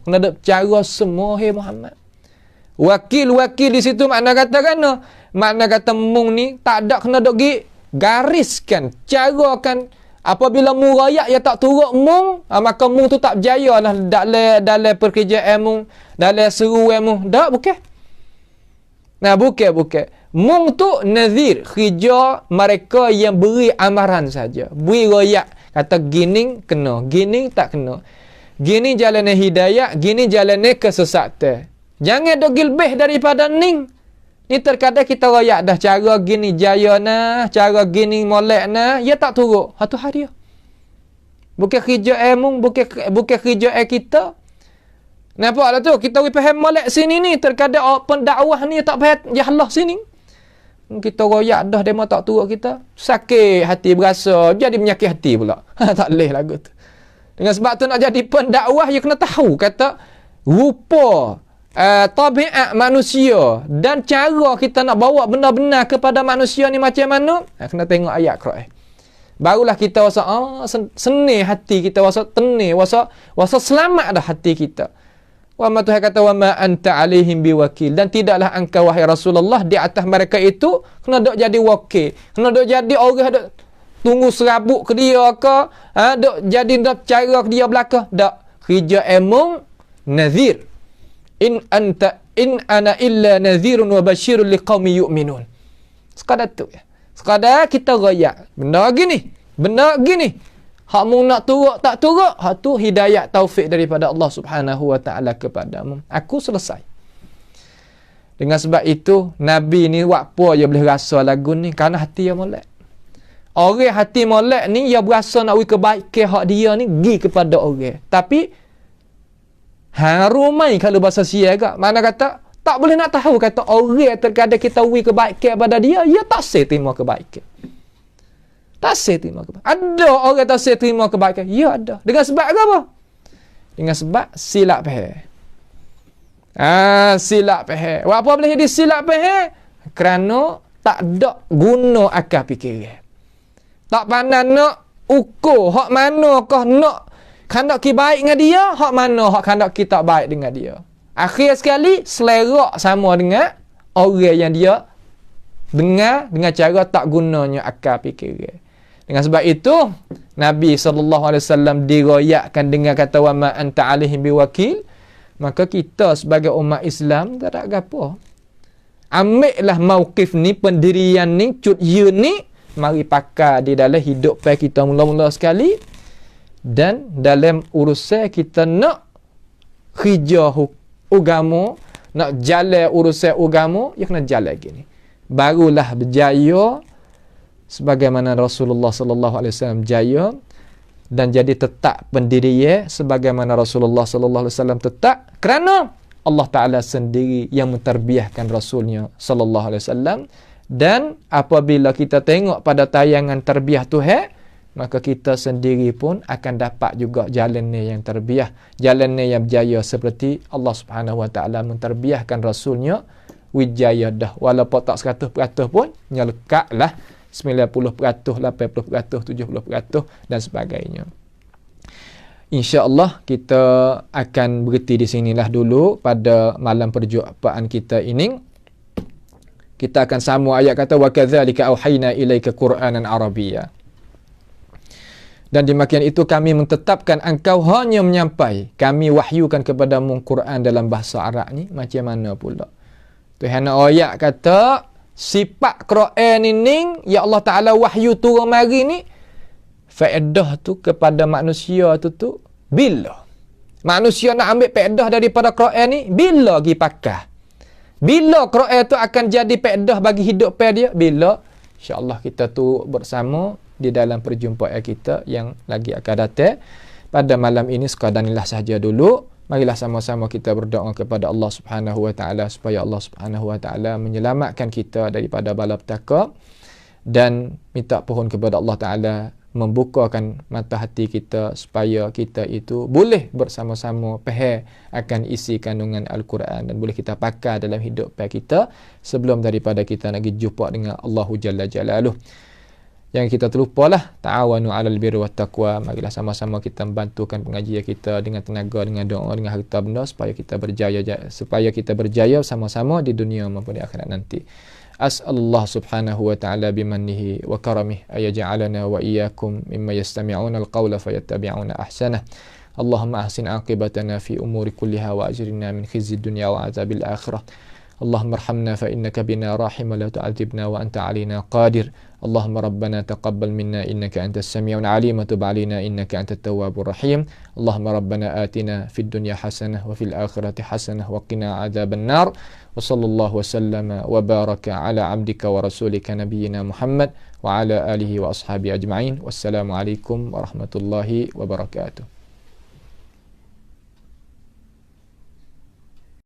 kena ada cara semua, hai Muhammad. Wakil di situ makna kata kan? Makna kata mung ni tak ada kena dok gariskan, carakan. Apabila mung rakyat yang tak turut mung, maka mung tu tak berjaya lah dalam pekerjaan mung, dalam seruan mung. Tak, bukan. Nah, bukan. Mung tu nazir, kerja mereka yang beri amaran saja. Beri rakyat, kata gini kena, gini tak kena. Gini jalannya hidayah, gini jalannya kesesatan. Jangan dogil lebih daripada ni. Ni terkadang kita rakyat dah cara gini jaya nah, cara gini molek nah, ya tak turut. Satu hari. Bukan kerja emung, bukan kerja kita. Nampaklah tu, kita faham molek sini ni, terkadang pendakwah ni tak faham jahlah sini. Kita royak dah demo tak turut kita, sakit hati berasa, jadi menyakit hati pula. Tak boleh lagu tu. Dengan sebab tu nak jadi pendakwah, you kena tahu kata rupa tabiat manusia dan cara kita nak bawa benar-benar kepada manusia ni macam mana. Kena tengok ayat Quran. Barulah kita rasa seni hati kita, rasa tenang, rasa selamat dah hati kita. Wa ma Tuhan kata wa ma anta alaihim biwakil, dan tidaklah engkau wahai Rasulullah di atas mereka itu kena dok jadi wakil, kena dok jadi orang dok tunggu serabut ke dia ke, dok jadi dok cara ke dia belaka. Dak, kerja emung nazir. In ana illa nazirun wa basyirun liqaumi yu'minun. Sekadar tu ya. Sekadar kita royak benda gini. Hak mu nak turut tak turut, hak tu hidayah taufik daripada Allah Subhanahu wa taala kepadamu. Aku selesai. Dengan sebab itu Nabi ni apa dia boleh rasa lagu ni, kerana hati dia molek. Orang hati molek ni dia berasa nak wi kebaikan hak dia ni gi kepada orang. Tapi harumai kalau bahasa sia agak. Mana kata tak boleh nak tahu kata orang terkadang kita wi kebaikan pada dia, dia tak terima kebaikan. Tak terima kebaikan. Ada orang tak terima kebaikan. Ya ada. Dengan sebab apa? Dengan sebab silap faham. Silap faham. Apa boleh jadi silap faham? Kerana tak ada guna akal fikiran. Tak pandai nak ukur hak manakah nak kandak kita baik dengan dia, hak mana hak kandak kita baik dengan dia. Akhir sekali selerak sama dengan orang yang dia dengar dengan cara tak gunanya akal fikiran. Dengan sebab itu Nabi SAW diroyakkan dengan kata wa ma anta alaihim biwakil. Maka kita sebagai umat Islam tak ada apa. Ambillah mauqif ni, pendirian ni, cut ye ni, mari pakai di dalam hidup kita mula-mula sekali. Dan dalam urusan kita nak kerja agama, nak jalan urusan agama, ya kena jalan gini. Barulah berjaya sebagaimana Rasulullah sallallahu alaihi wasallam jaya, dan jadi tetap pendirinya sebagaimana Rasulullah sallallahu alaihi wasallam tetap, kerana Allah Taala sendiri yang menterbiahkan Rasulnya sallallahu alaihi wasallam. Dan apabila kita tengok pada tayangan terbiah Tuhan, maka kita sendiri pun akan dapat juga jalan ni yang terbiah, jalan ni yang berjaya seperti Allah Subhanahu Wa Taala menterbiahkan Rasulnya wijaya dah, walaupun tak 100% pun nyelekaklah 90%, 80%, 70% dan sebagainya. InsyaAllah kita akan berhenti di sinilah dulu pada malam perjumpaan kita ini. Kita akan sambung ayat kata wa kadzalika auhayna ilaika Qur'anan Arabiyya. Dan demikian itu kami mentetapkan engkau hanya menyampai, kami wahyukan kepadamu Quran dalam bahasa Arab ni macam mana pula. Tuhan ayat kata sifat Quran ini ya Allah Taala wahyu turun mari ni, faedah tu kepada manusia tu bila manusia nak ambil faedah daripada Quran ni, bila pergi pakai, bila Quran tu akan jadi faedah bagi hidup dia, bila insya-Allah kita tu bersama di dalam perjumpaan kita yang lagi akan datang. Pada malam ini sekadar inilah sahaja dulu. Marilah sama-sama kita berdoa kepada Allah Subhanahu Wa Taala supaya Allah Subhanahu Wa Taala menyelamatkan kita daripada balapetaka, dan minta pohon kepada Allah Taala membukakan mata hati kita supaya kita itu boleh bersama-sama faham akan isi kandungan Al-Quran dan boleh kita pakai dalam hidup kita sebelum daripada kita nak pergi jumpa dengan Allahu Jalla Jalaluh. Yang kita terlupalah ta'awanu 'alal birri wat taqwa. Marilah sama-sama kita membantukan pengajian kita dengan tenaga, dengan doa, dengan harta benda supaya kita berjaya sama-sama di dunia maupun di akhirat nanti. As'alullah subhanahu wa ta'ala bimannihi wa karamih ayaj'alana wa iyyakum mimma yastami'una al-qawla fayattabi'una ahsanah. Allahumma ahsin 'aqibatana fi umuri kulliha wa ajirna min khizyid dunya wa 'adzabil akhirah. اللهم ارحمنا فإنك بنا راحم ولا تعذبنا وأنت علينا قادر. اللهم ربنا تقبل منا إنك أنت السميع العليم وتب علينا إنك أنت التواب الرحيم. اللهم ربنا آتنا في الدنيا حسنة وفي الآخرة حسنة وقنا عذاب النار. وصلى الله وسلم وبارك على عبدك ورسولك نبينا محمد وعلى آله وأصحابه أجمعين. والسلام عليكم ورحمة الله وبركاته.